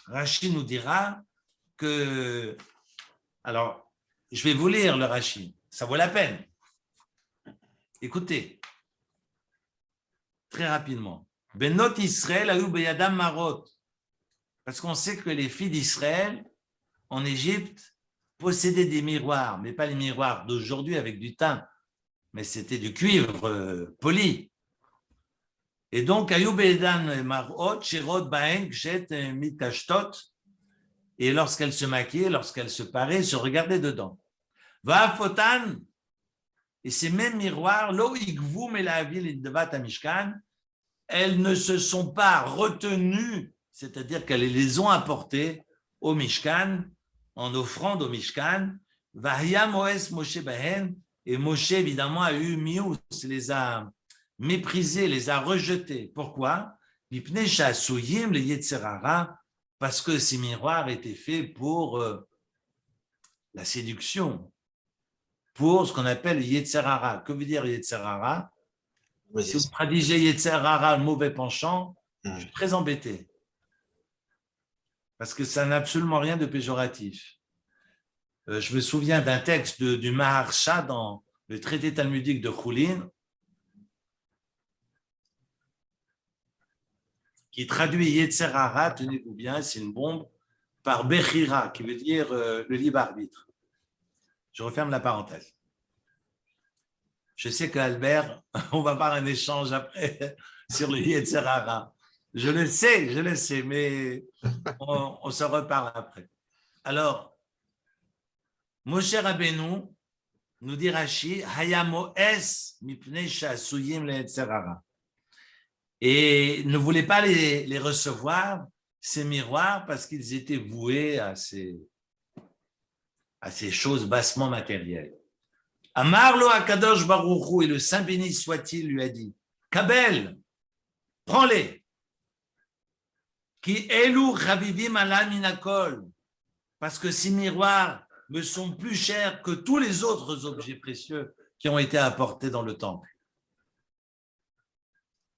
Rashi nous dira que, alors, je vais vous lire le Rashi, ça vaut la peine. Écoutez, très rapidement. Benot Israël ayu beyadam marot, parce qu'on sait que les filles d'Israël, en Égypte, possédaient des miroirs, mais pas les miroirs d'aujourd'hui avec du teint, mais c'était du cuivre poli. Et donc, ayu beyadam marot, shirot baen kshet mitkashtot, et lorsqu'elle se maquillait, lorsqu'elle se parait, se regardait dedans. Va fotan, et ces mêmes miroirs, lo igvu melavil idvat amishkan, elles ne se sont pas retenues, c'est-à-dire qu'elles les ont apportées au Mishkan, en offrande au Mishkan. Vahia Moès Moshe Bahen, et Moshe évidemment a eu mius, les a méprisés, les a rejetés. Pourquoi? Mipnei shasuyim le yetzerara, parce que ces miroirs étaient faits pour la séduction, pour ce qu'on appelle yetzerara. Que veut dire yetzerara? Oui, si vous traduisez yetzerara, le mauvais penchant, je suis très embêté. Parce que ça n'a absolument rien de péjoratif. Je me souviens d'un texte du Maharsha dans le traité talmudique de Choulin. qui traduit Yetzerara, tenez-vous bien, c'est une bombe, par Bechira, qui veut dire le libre arbitre. Je referme la parenthèse. Je sais qu'Albert, on va avoir un échange après sur le Yetzerara. Je le sais, mais on se reparle après. Alors, Moshe Rabbeinu, nous dit Rashi, Hayamo es mipnei shasuyim le'etzerara. Et ne voulait pas les recevoir, ces miroirs, parce qu'ils étaient voués à ces choses bassement matérielles. Amarlo Akadosh Baruch Hu, et le Saint béni soit-il, lui a dit, Kabel, prends-les. Ki elu chavivim ala minakol, parce que ces miroirs me sont plus chers que tous les autres objets précieux qui ont été apportés dans le temple.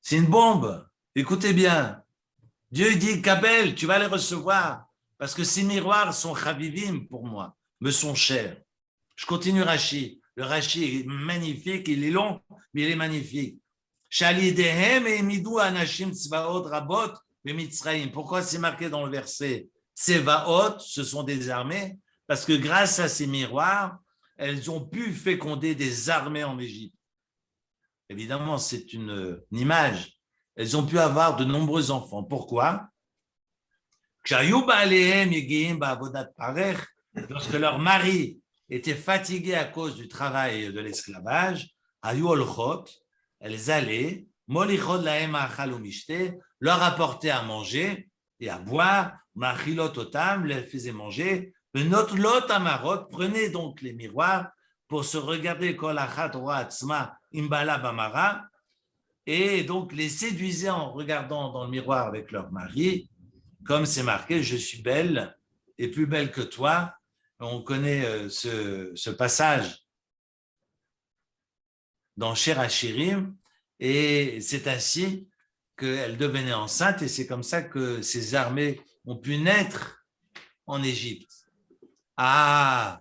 C'est une bombe. Écoutez bien. Dieu dit, Kabel, tu vas les recevoir parce que ces miroirs sont chavivim pour moi, me sont chers. Je continue Rashi. Le Rashi est magnifique, il est long, mais il est magnifique. Shalidehem et midou anashim tzvaot rabot bemitzraim. Pourquoi c'est marqué dans le verset Tsevaot, ce sont des armées, parce que grâce à ces miroirs, elles ont pu féconder des armées en Égypte. Évidemment, c'est une image. Elles ont pu avoir de nombreux enfants. Pourquoi? Lorsque leur mari était fatigué à cause du travail de l'esclavage, elles allaient, leur apporter à manger et à boire, les faisaient manger, prenez donc les miroirs pour se regarder et donc les séduisaient en regardant dans le miroir avec leur mari, comme c'est marqué, je suis belle et plus belle que toi. On connaît ce passage dans Shir Hashirim, et c'est ainsi qu'elle devenait enceinte, et c'est comme ça que ces armées ont pu naître en Égypte. Ah,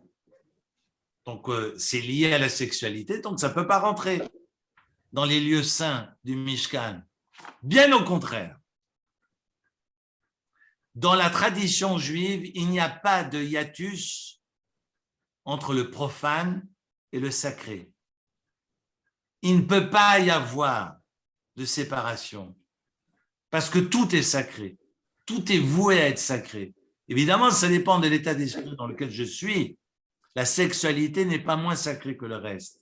donc c'est lié à la sexualité, donc ça ne peut pas rentrer dans les lieux saints du Mishkan. Bien au contraire. Dans la tradition juive, il n'y a pas de hiatus entre le profane et le sacré. Il ne peut pas y avoir de séparation parce que tout est sacré. Tout est voué à être sacré. Évidemment, ça dépend de l'état d'esprit dans lequel je suis. La sexualité n'est pas moins sacrée que le reste.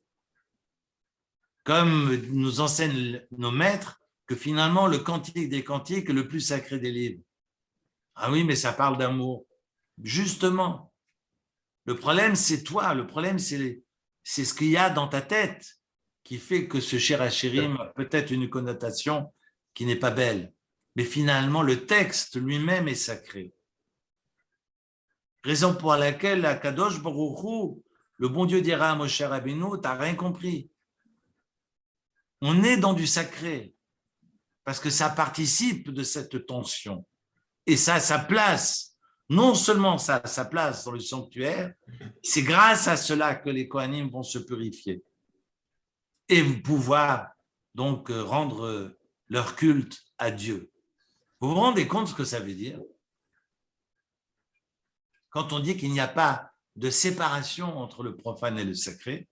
Comme nous enseignent nos maîtres, que finalement, le cantique des cantiques est le plus sacré des livres. Ah oui, mais ça parle d'amour. Justement, le problème, c'est toi. Le problème, c'est ce qu'il y a dans ta tête qui fait que ce Shir Hashirim a peut-être une connotation qui n'est pas belle. Mais finalement, le texte lui-même est sacré. Raison pour laquelle la Kadosh Baruch Hu, le bon Dieu dira à Moshe Rabbeinu, t'as rien compris. On est dans du sacré parce que ça participe de cette tension. Et ça a sa place. Non seulement ça a sa place dans le sanctuaire, c'est grâce à cela que les Kohanim vont se purifier et pouvoir donc rendre leur culte à Dieu. Vous vous rendez compte ce que ça veut dire? Quand on dit qu'il n'y a pas de séparation entre le profane et le sacré,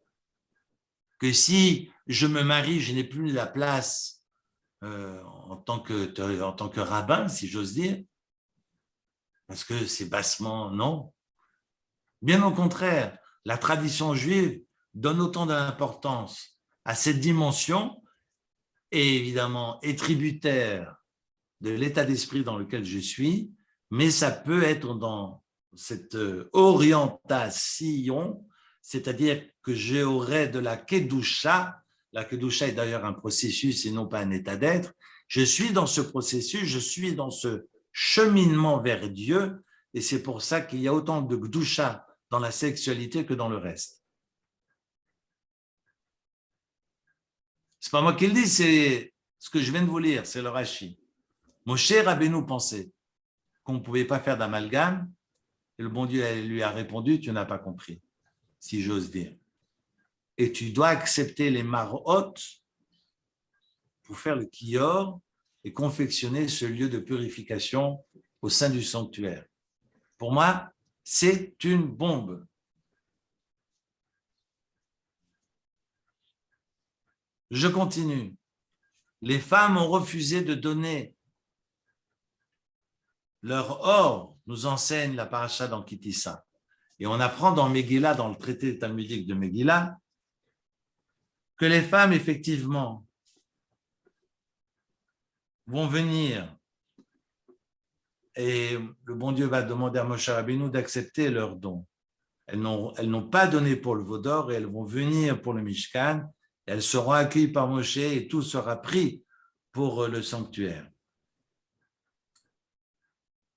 que si je me marie, je n'ai plus la place en tant que rabbin, si j'ose dire, parce que c'est bassement, non. Bien au contraire, la tradition juive donne autant d'importance à cette dimension et évidemment est tributaire de l'état d'esprit dans lequel je suis, mais ça peut être dans cette orientation, c'est-à-dire que j'aurai de la kedusha. La kedusha est d'ailleurs un processus et non pas un état d'être. Je suis dans ce processus, je suis dans ce cheminement vers Dieu, et c'est pour ça qu'il y a autant de kedusha dans la sexualité que dans le reste. C'est pas moi qui le dis, c'est ce que je viens de vous lire, c'est le Rashi. Moshe Rabbeinu pensait qu'on ne pouvait pas faire d'amalgame, et le bon Dieu lui a répondu, tu n'as pas compris, si j'ose dire. Et tu dois accepter les marot pour faire le kior, et confectionner ce lieu de purification au sein du sanctuaire. Pour moi, c'est une bombe. Je continue. Les femmes ont refusé de donner leur or, nous enseigne la paracha dans Kitissa. Et on apprend dans Megillah, dans le traité talmudique de Megillah, que les femmes, effectivement, vont venir et le bon Dieu va demander à Moshe Rabbeinu d'accepter leurs dons. Elles n'ont pas donné pour le veau d'or et elles vont venir pour le Mishkan. Elles seront accueillies par Moshe et tout sera pris pour le sanctuaire.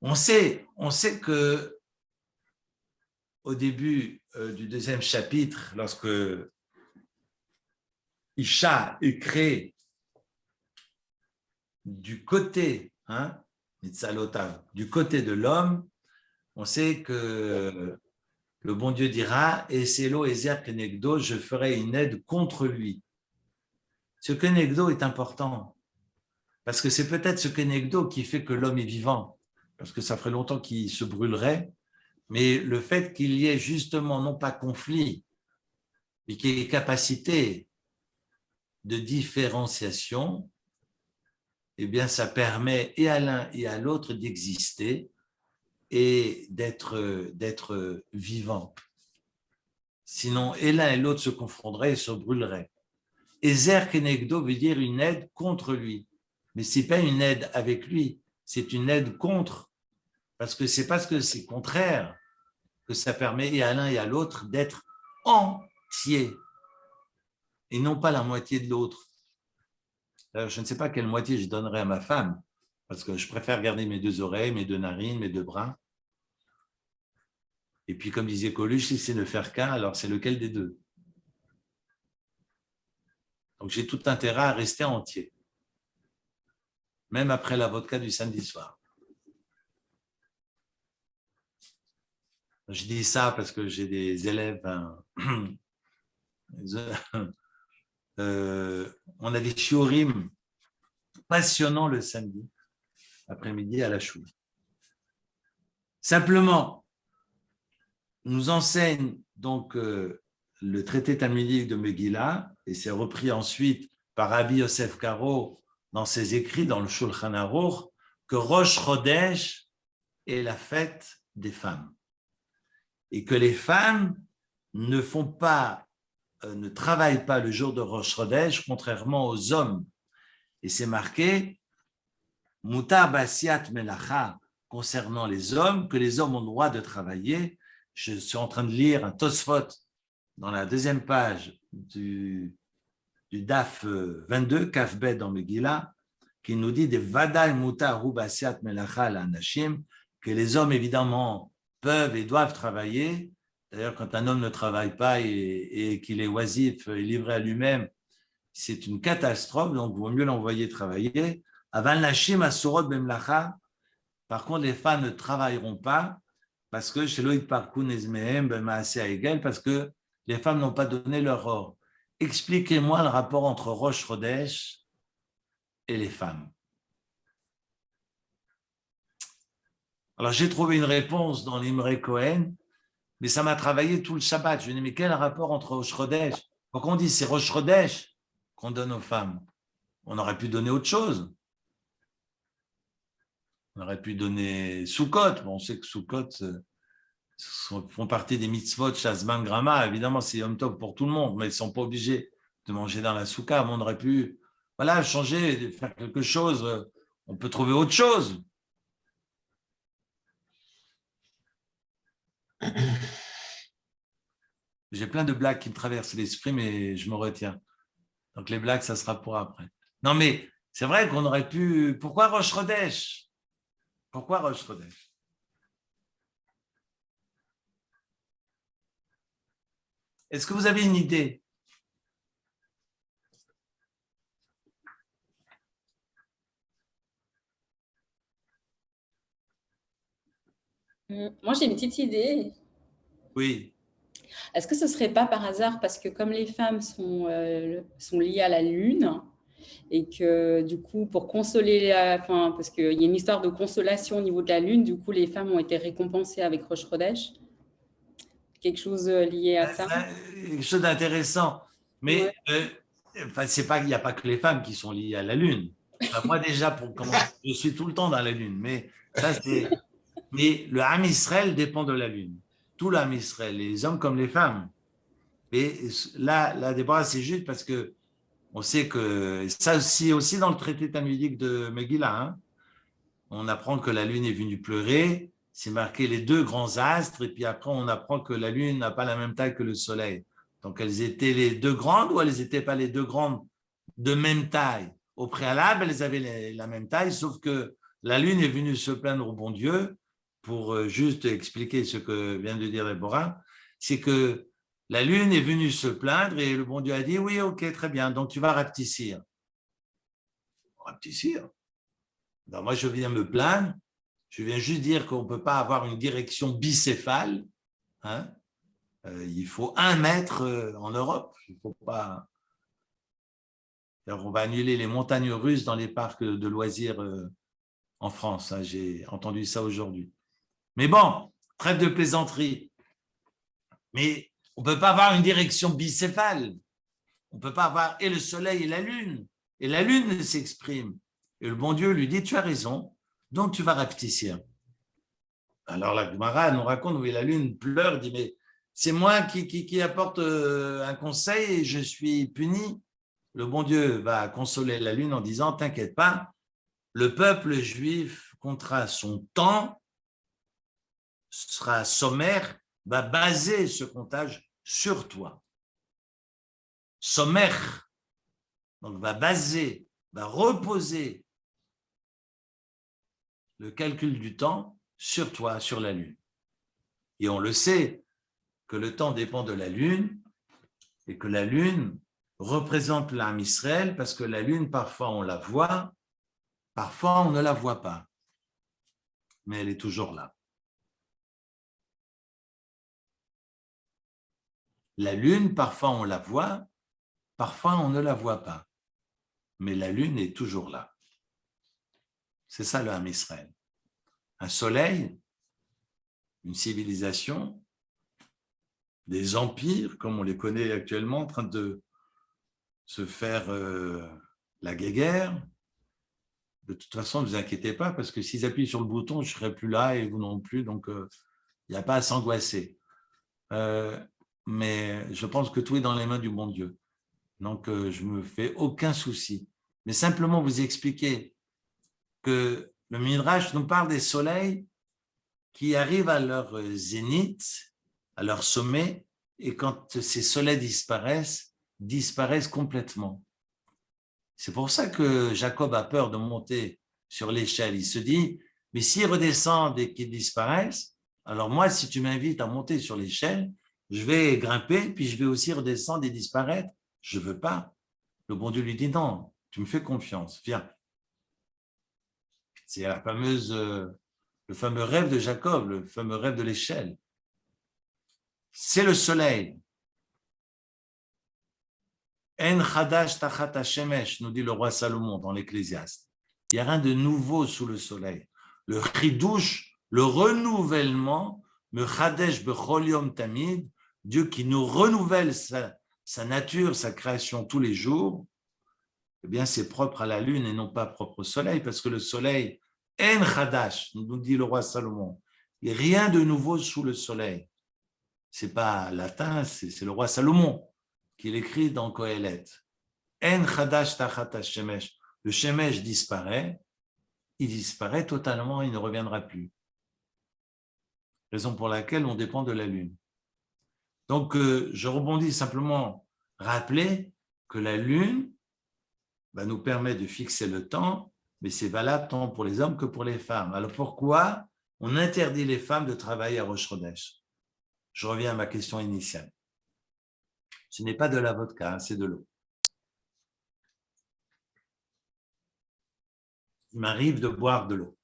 On sait que au début du deuxième chapitre, lorsque Isha est créée du côté, du côté de l'homme, on sait que le bon Dieu dira « Et Selo Ezer Kenegdo, je ferai une aide contre lui ». Ce Kenegdo est important, parce que c'est peut-être ce Kenegdo qui fait que l'homme est vivant, parce que ça ferait longtemps qu'il se brûlerait, mais le fait qu'il y ait justement non pas conflit, mais qu'il y ait capacité de différenciation, eh bien ça permet et à l'un et à l'autre d'exister et d'être vivant. Sinon, et l'un et l'autre se confonderaient et se brûleraient. Ezer Kenegdo veut dire une aide contre lui. Mais ce n'est pas une aide avec lui, c'est une aide contre. Parce que c'est parce que c'est contraire que ça permet et à l'un et à l'autre d'être entiers. Et non pas la moitié de l'autre. Je ne sais pas quelle moitié je donnerais à ma femme, parce que je préfère garder mes deux oreilles, mes deux narines, mes deux bras. Et puis, comme disait Coluche, si c'est ne faire qu'un, alors c'est lequel des deux? Donc, j'ai tout intérêt à rester entier, même après la vodka du samedi soir. Je dis ça parce que j'ai des élèves, on a des shiurim passionnants le samedi après-midi à la choule. Simplement, nous enseigne donc le traité talmudique de Megillah, et c'est repris ensuite par Rabbi Yosef Karo dans ses écrits dans le Shulchan Aruch, que Rosh Chodesh est la fête des femmes. Et que les femmes ne travaillent pas le jour de Rosh Chodesh, contrairement aux hommes. Et c'est marqué Mutar Basiat Melacha concernant les hommes, que les hommes ont le droit de travailler. Je suis en train de lire un Tosfot dans la deuxième page du Daf 22, Kafbet dans Megillah, qui nous dit des Vadaï Mutar Basiat Melacha la Nashim, que les hommes évidemment peuvent et doivent travailler. D'ailleurs, quand un homme ne travaille pas et qu'il est oisif et livré à lui-même, c'est une catastrophe, donc il vaut mieux l'envoyer travailler. Avan Nashim Asurot Bemlacha, par contre, les femmes ne travailleront pas parce que chez Loïc Parkoun Ezmehem, parce que les femmes n'ont pas donné leur or. Expliquez-moi le rapport entre Rosh Chodesh et les femmes. Alors, j'ai trouvé une réponse dans l'Imre Cohen, mais ça m'a travaillé tout le Shabbat. Je me dis, mais quel rapport entre Rosh Chodesh? Quand on dit c'est Rosh Chodesh qu'on donne aux femmes, on aurait pu donner autre chose. On aurait pu donner Sukkot. Bon, on sait que Sukkot font partie des mitzvot, Shazman Grama. Évidemment, c'est Yom Tov pour tout le monde, mais ils ne sont pas obligés de manger dans la soukha. On aurait pu changer, faire quelque chose. On peut trouver autre chose. J'ai plein de blagues qui me traversent l'esprit, mais je me retiens. Donc, les blagues, ça sera pour après. Non, mais c'est vrai qu'on aurait pu... Pourquoi Rosh Chodesh? Pourquoi Rosh Chodesh? Est-ce que vous avez une idée? Moi, j'ai une petite idée. Oui. Est-ce que ce ne serait pas par hasard parce que comme les femmes sont liées à la lune, Et que du coup, pour consoler, enfin, parce qu'il y a une histoire de consolation au niveau de la lune, du coup, les femmes ont été récompensées avec Rosh Chodesh. Quelque chose lié à ça. Quelque chose d'intéressant. Ouais. Mais enfin, c'est pas, il n'y a pas que les femmes qui sont liées à la Lune. Enfin, moi, déjà, pour commencer, je suis tout le temps dans la Lune. Mais ça, c'est. Mais le Ham Israël dépend de la Lune. Tout le Ham Israël, les hommes comme les femmes. Et là, Déborah, c'est juste parce que on sait que ça aussi dans le traité talmudique de Megillah, hein, on apprend que la Lune est venue pleurer. C'est marqué les deux grands astres. Et puis après, on apprend que la Lune n'a pas la même taille que le Soleil. Donc, elles étaient les deux grandes ou elles n'étaient pas les deux grandes de même taille. Au préalable, elles avaient la même taille, sauf que la Lune est venue se plaindre au bon Dieu pour juste expliquer ce que vient de dire Déborah. C'est que la Lune est venue se plaindre et le bon Dieu a dit oui, ok, très bien, donc tu vas rapetissir. Rapetissir. Donc moi, je viens me plaindre. Je viens juste dire qu'on ne peut pas avoir une direction bicéphale. Hein. Il faut 1 mètre en Europe. Il faut pas. Alors, on va annuler les montagnes russes dans les parcs de loisirs en France. Hein. J'ai entendu ça aujourd'hui. Mais bon, trêve de plaisanterie. Mais on ne peut pas avoir une direction bicéphale. On ne peut pas avoir et le soleil et la lune. Et la lune s'exprime. Et le bon Dieu lui dit, tu as raison, donc tu vas rapetissir. Alors la Gemara nous raconte, oui, la lune pleure, dit, mais c'est moi qui apporte un conseil et je suis puni. Le bon Dieu va consoler la lune en disant, t'inquiète pas, le peuple juif comptera son temps, sera sommaire, va baser ce comptage sur toi. Sommaire, donc va baser, va reposer le calcul du temps sur toi, sur la lune. Et on le sait que le temps dépend de la lune et que la lune représente l'âme Israël parce que la lune, parfois on la voit, parfois on ne la voit pas, mais elle est toujours là. La lune, parfois on la voit, parfois on ne la voit pas, mais la lune est toujours là. C'est ça le Ham Israël. Un soleil, une civilisation, des empires comme on les connaît actuellement en train de se faire la guéguerre. De toute façon, ne vous inquiétez pas, parce que s'ils appuient sur le bouton, je ne serai plus là et vous non plus, donc il n'y a pas à s'angoisser. Mais je pense que tout est dans les mains du bon Dieu. Donc, je ne me fais aucun souci. Mais simplement vous expliquer que le Midrash nous parle des soleils qui arrivent à leur zénith, à leur sommet, et quand ces soleils disparaissent complètement. C'est pour ça que Jacob a peur de monter sur l'échelle. Il se dit, mais s'ils redescendent et qu'ils disparaissent, alors moi, si tu m'invites à monter sur l'échelle, je vais grimper, puis je vais aussi redescendre et disparaître. Je ne veux pas. Le bon Dieu lui dit, non, tu me fais confiance, viens. C'est le fameux rêve de Jacob, le fameux rêve de l'échelle. C'est le soleil. En chadash tachat hashemesh, nous dit le roi Salomon dans l'Ecclésiaste. Il n'y a rien de nouveau sous le soleil. Le chidouche, le renouvellement, me chadesh bechol yom tamid, Dieu qui nous renouvelle sa nature, sa création tous les jours, eh bien c'est propre à la lune et non pas propre au soleil, parce que le soleil, en chadash, nous dit le roi Salomon, il n'y a rien de nouveau sous le soleil. Ce n'est pas latin, c'est le roi Salomon qui l'écrit dans Kohelet. En chadash tachat hashemesh. Le shemesh disparaît, il disparaît totalement, il ne reviendra plus. Raison pour laquelle on dépend de la lune. Donc, je rebondis simplement, rappeler que la lune nous permet de fixer le temps, mais c'est valable tant pour les hommes que pour les femmes. Alors pourquoi on interdit les femmes de travailler à Rosh Chodesh? Je reviens à ma question initiale. Ce n'est pas de la vodka, c'est de l'eau. Il m'arrive de boire de l'eau.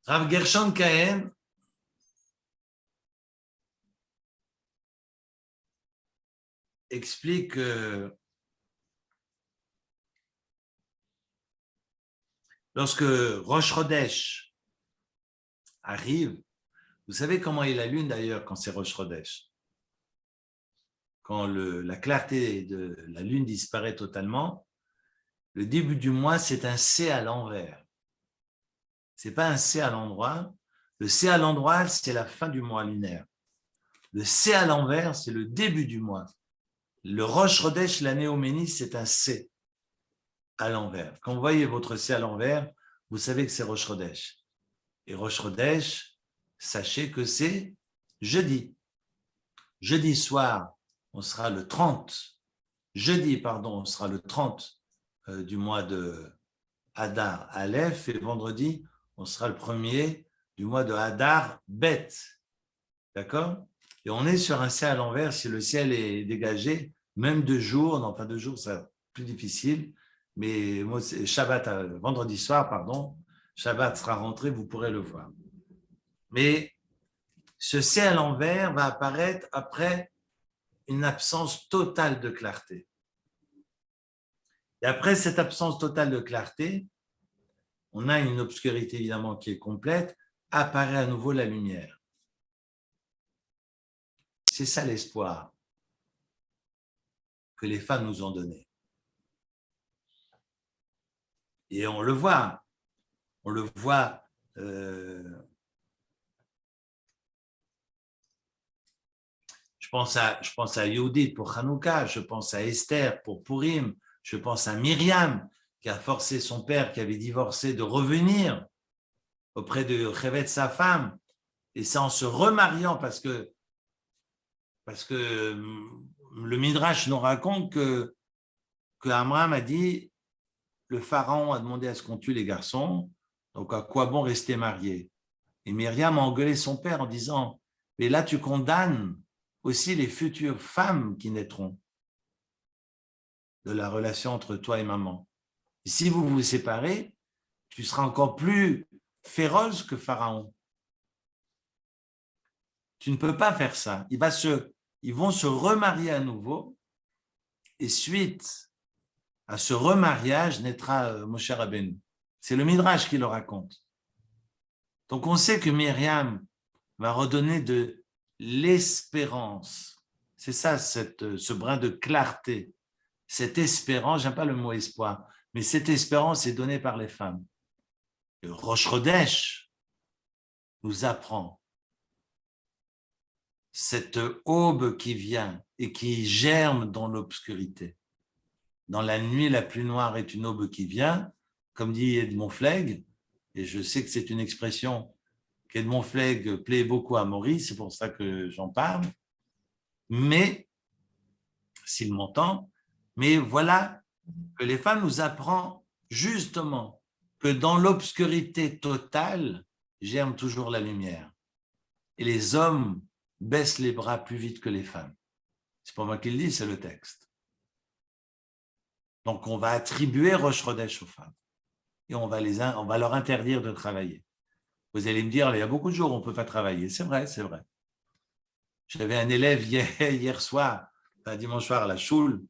Rav Gershon Cohen explique que lorsque Rosh Chodesh arrive, vous savez comment est la lune d'ailleurs quand c'est Rosh Chodesh? Quand la clarté de la lune disparaît totalement, le début du mois, c'est un C à l'envers. Ce n'est pas un C à l'endroit. Le C à l'endroit, c'est la fin du mois lunaire. Le C à l'envers, c'est le début du mois. Le Rosh Chodesh, la néoménie, c'est un C à l'envers. Quand vous voyez votre C à l'envers, vous savez que c'est Rosh Chodesh. Et Rosh Chodesh, sachez que c'est jeudi. Jeudi soir, on sera le 30. Jeudi, pardon, on sera le 30 du mois de Hadar Aleph. Et vendredi, on sera le 1er du mois de Hadar Bet. D'accord? Et on est sur un ciel à l'envers. Si le ciel est dégagé, même 2 jours, non pas 2 jours, c'est plus difficile. Mais Shabbat, vendredi soir, pardon, Shabbat sera rentré, vous pourrez le voir. Mais ce ciel à l'envers va apparaître après une absence totale de clarté. Et après cette absence totale de clarté, on a une obscurité évidemment qui est complète, apparaît à nouveau la lumière. C'est ça l'espoir que les femmes nous ont donné. Et on le voit je pense à Yehudit pour Hanouka, je pense à Esther pour Purim, je pense à Myriam qui a forcé son père qui avait divorcé de revenir auprès de Chevet, sa femme, et c'est en se remariant parce que le Midrash nous raconte que Amram a dit le pharaon a demandé à ce qu'on tue les garçons, donc à quoi bon rester marié? Et Myriam a engueulé son père en disant mais là tu condamnes aussi les futures femmes qui naîtront de la relation entre toi et maman. Et si vous vous séparez, tu seras encore plus féroce que Pharaon. Tu ne peux pas faire ça. Ils vont se remarier à nouveau et suite à ce remariage naîtra Moshe Rabbeinu. C'est le Midrash qui le raconte. Donc on sait que Myriam va redonner de l'espérance. C'est ça, ce brin de clarté. Cette espérance, j'aime pas le mot espoir, mais cette espérance est donnée par les femmes. Le Rosh Chodesh nous apprend cette aube qui vient et qui germe dans l'obscurité. Dans la nuit la plus noire est une aube qui vient, comme dit Edmond Flegg, et je sais que c'est une expression qu'Edmond Flegg plaît beaucoup à Maurice, c'est pour ça que j'en parle, mais, s'il m'entend, mais voilà que les femmes nous apprennent justement que dans l'obscurité totale, germe toujours la lumière. Et les hommes baissent les bras plus vite que les femmes. C'est pas moi qui le dis, c'est le texte. Donc, on va attribuer Rosh Chodesh aux femmes. Et on va leur interdire de travailler. Vous allez me dire, il y a beaucoup de jours où on ne peut pas travailler. C'est vrai, c'est vrai. J'avais un élève hier soir, dimanche soir à la choule,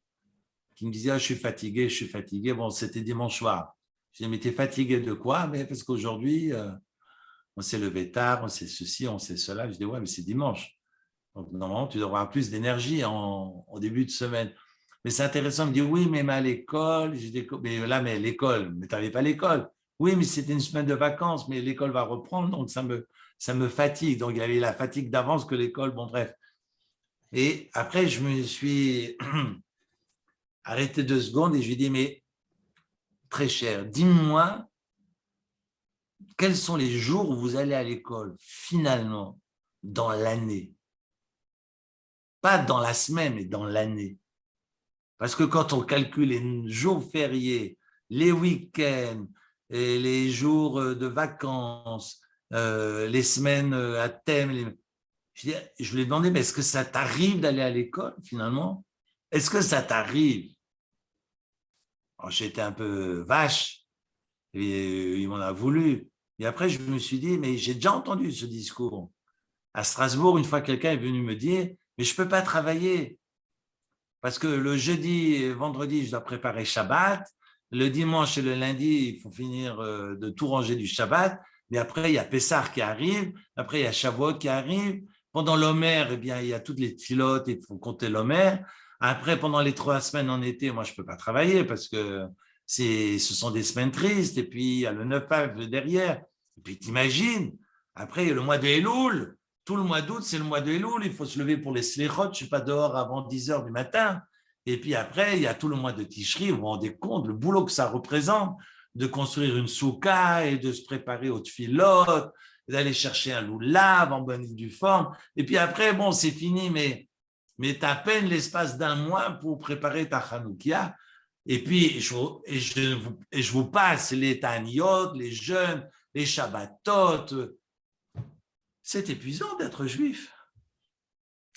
qui me disait je suis fatigué, je suis fatigué. Bon, c'était dimanche soir. Je dis mais t'es fatigué de quoi? Mais parce qu'aujourd'hui, on s'est levé tard, on sait ceci, on sait cela. Je dis ouais, mais c'est dimanche. Donc normalement, tu devras avoir plus d'énergie en début de semaine. Mais c'est intéressant, il me dit oui, mais à l'école. Je dis mais là, mais l'école, mais tu n'avais pas l'école. Oui, mais c'était une semaine de vacances, mais l'école va reprendre, donc ça me fatigue. Donc il y avait la fatigue d'avance que l'école, bon bref. Et après, je me suis arrêté 2 secondes et je lui ai dit, mais très cher, dis-moi, quels sont les jours où vous allez à l'école, finalement, dans l'année? Pas dans la semaine, mais dans l'année. Parce que quand on calcule les jours fériés, les week-ends, et les jours de vacances, les semaines à thème, je lui ai demandé, mais est-ce que ça t'arrive d'aller à l'école, finalement? Est-ce que ça t'arrive? J'étais un peu vache, et il m'en a voulu. Et après, je me suis dit, mais j'ai déjà entendu ce discours. À Strasbourg, une fois, quelqu'un est venu me dire, mais je ne peux pas travailler parce que le jeudi et vendredi, je dois préparer Shabbat. Le dimanche et le lundi, il faut finir de tout ranger du Shabbat. Mais après, il y a Pessah qui arrive. Après, il y a Shavuot qui arrive. Pendant l'Omer, eh bien, il y a toutes les tfilotes et il faut compter l'Omer. Après, pendant les 3 semaines en été, moi, je ne peux pas travailler parce que ce sont des semaines tristes. Et puis, il y a le 9 av derrière. Et puis, t'imagines, après, il y a le mois de Elul. Tout le mois d'août, c'est le mois de Elul. Il faut se lever pour les slichot. Je ne suis pas dehors avant 10 heures du matin. Et puis après, il y a tout le mois de Tishri. Vous vous rendez compte, le boulot que ça représente de construire une souka et de se préparer aux tfilotes, d'aller chercher un loulav en bonne et due forme. Et puis après, bon, c'est fini, mais tu as à peine l'espace d'un mois pour préparer ta Hanoukia. Et puis, je vous passe les Taniyot, les jeûnes, les Shabbatot. C'est épuisant d'être juif.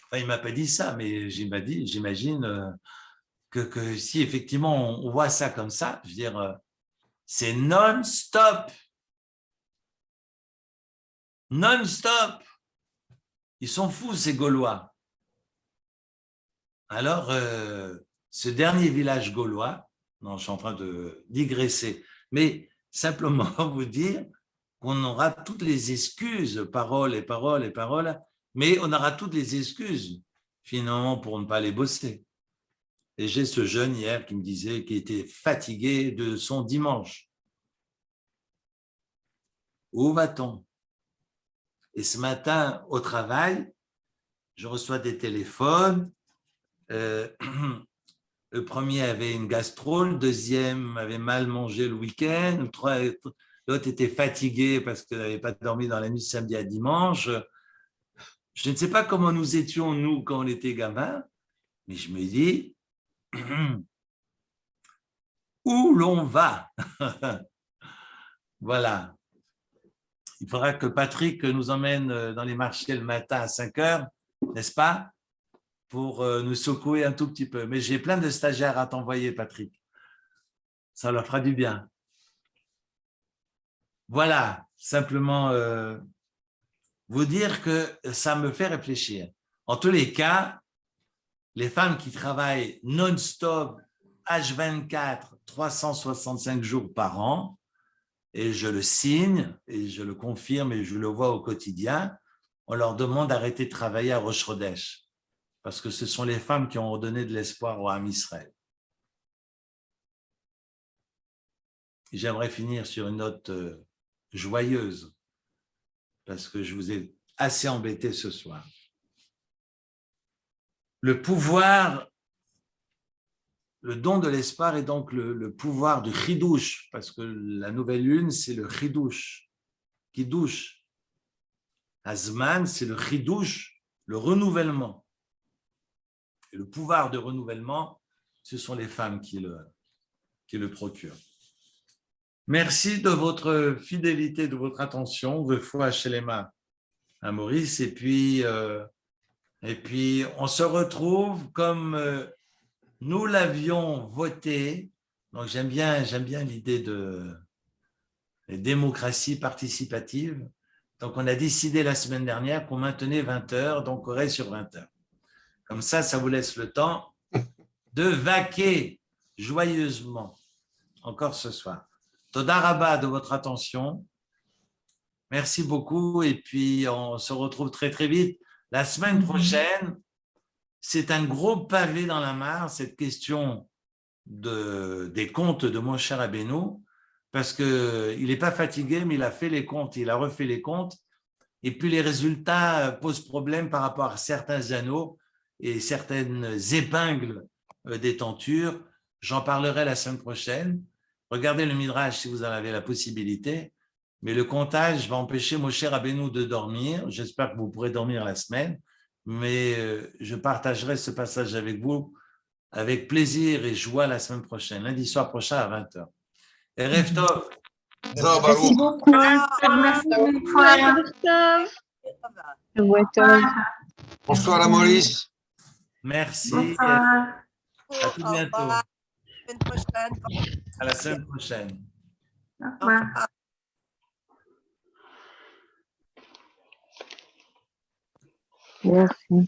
Enfin, il ne m'a pas dit ça, mais j'imagine que si effectivement on voit ça comme ça, je veux dire, c'est non-stop. Non-stop. Ils sont fous, ces Gaulois. Alors, ce dernier village gaulois, non, je suis en train de digresser, mais simplement vous dire qu'on aura toutes les excuses, paroles et paroles et paroles, mais on aura toutes les excuses, finalement, pour ne pas aller bosser. Et j'ai ce jeune hier qui me disait qu'il était fatigué de son dimanche. Où va-t-on? Et ce matin, au travail, je reçois des téléphones. Le premier avait une gastro, le deuxième avait mal mangé le week-end, l'autre était fatigué parce qu'il n'avait pas dormi dans la nuit de samedi à dimanche. Je ne sais pas comment nous étions, nous, quand on était gamins, mais je me dis, où l'on va? Voilà. Il faudra que Patrick nous emmène dans les marchés le matin à 5 heures, n'est-ce pas? Pour nous secouer un tout petit peu. Mais j'ai plein de stagiaires à t'envoyer, Patrick. Ça leur fera du bien. Voilà, simplement vous dire que ça me fait réfléchir. En tous les cas, les femmes qui travaillent non-stop, H24, 365 jours par an, et je le signe, et je le confirme, et je le vois au quotidien, on leur demande d'arrêter de travailler à Rosh Chodesh, parce que ce sont les femmes qui ont donné de l'espoir au Ham Israël. J'aimerais finir sur une note joyeuse, parce que je vous ai assez embêté ce soir. Le pouvoir, le don de l'espoir est donc le pouvoir du chidouche, parce que la nouvelle lune, c'est le chidouche, qui douche. Azman, c'est le chidouche, le renouvellement. Et le pouvoir de renouvellement, ce sont les femmes qui le procurent. Merci de votre fidélité, de votre attention, de foi chez les mains à Maurice. Et puis, on se retrouve comme nous l'avions voté. Donc, j'aime bien l'idée de démocratie participative. Donc, on a décidé la semaine dernière qu'on maintenait 20 heures, donc on reste sur 20 heures. Comme ça vous laisse le temps de vaquer joyeusement encore ce soir. Toda Rabba de votre attention. Merci beaucoup et puis on se retrouve très très vite. La semaine prochaine, c'est un gros pavé dans la mare, cette question des comptes de mon cher Rabbeinu, parce qu'il n'est pas fatigué, mais il a fait les comptes, il a refait les comptes, et puis les résultats posent problème par rapport à certains anneaux et certaines épingles des tentures. J'en parlerai la semaine prochaine. Regardez le Midrash si vous en avez la possibilité, mais le comptage va empêcher mon cher Rabbeinu de dormir. J'espère que vous pourrez dormir la semaine, mais je partagerai ce passage avec vous avec plaisir et joie la semaine prochaine, lundi soir prochain à 20h. Et Erev Tov. Merci beaucoup. Bonsoir la Maurice. Merci. Bonsoir. À tout bientôt. Semaine prochaine. À la semaine prochaine. Au revoir. Merci.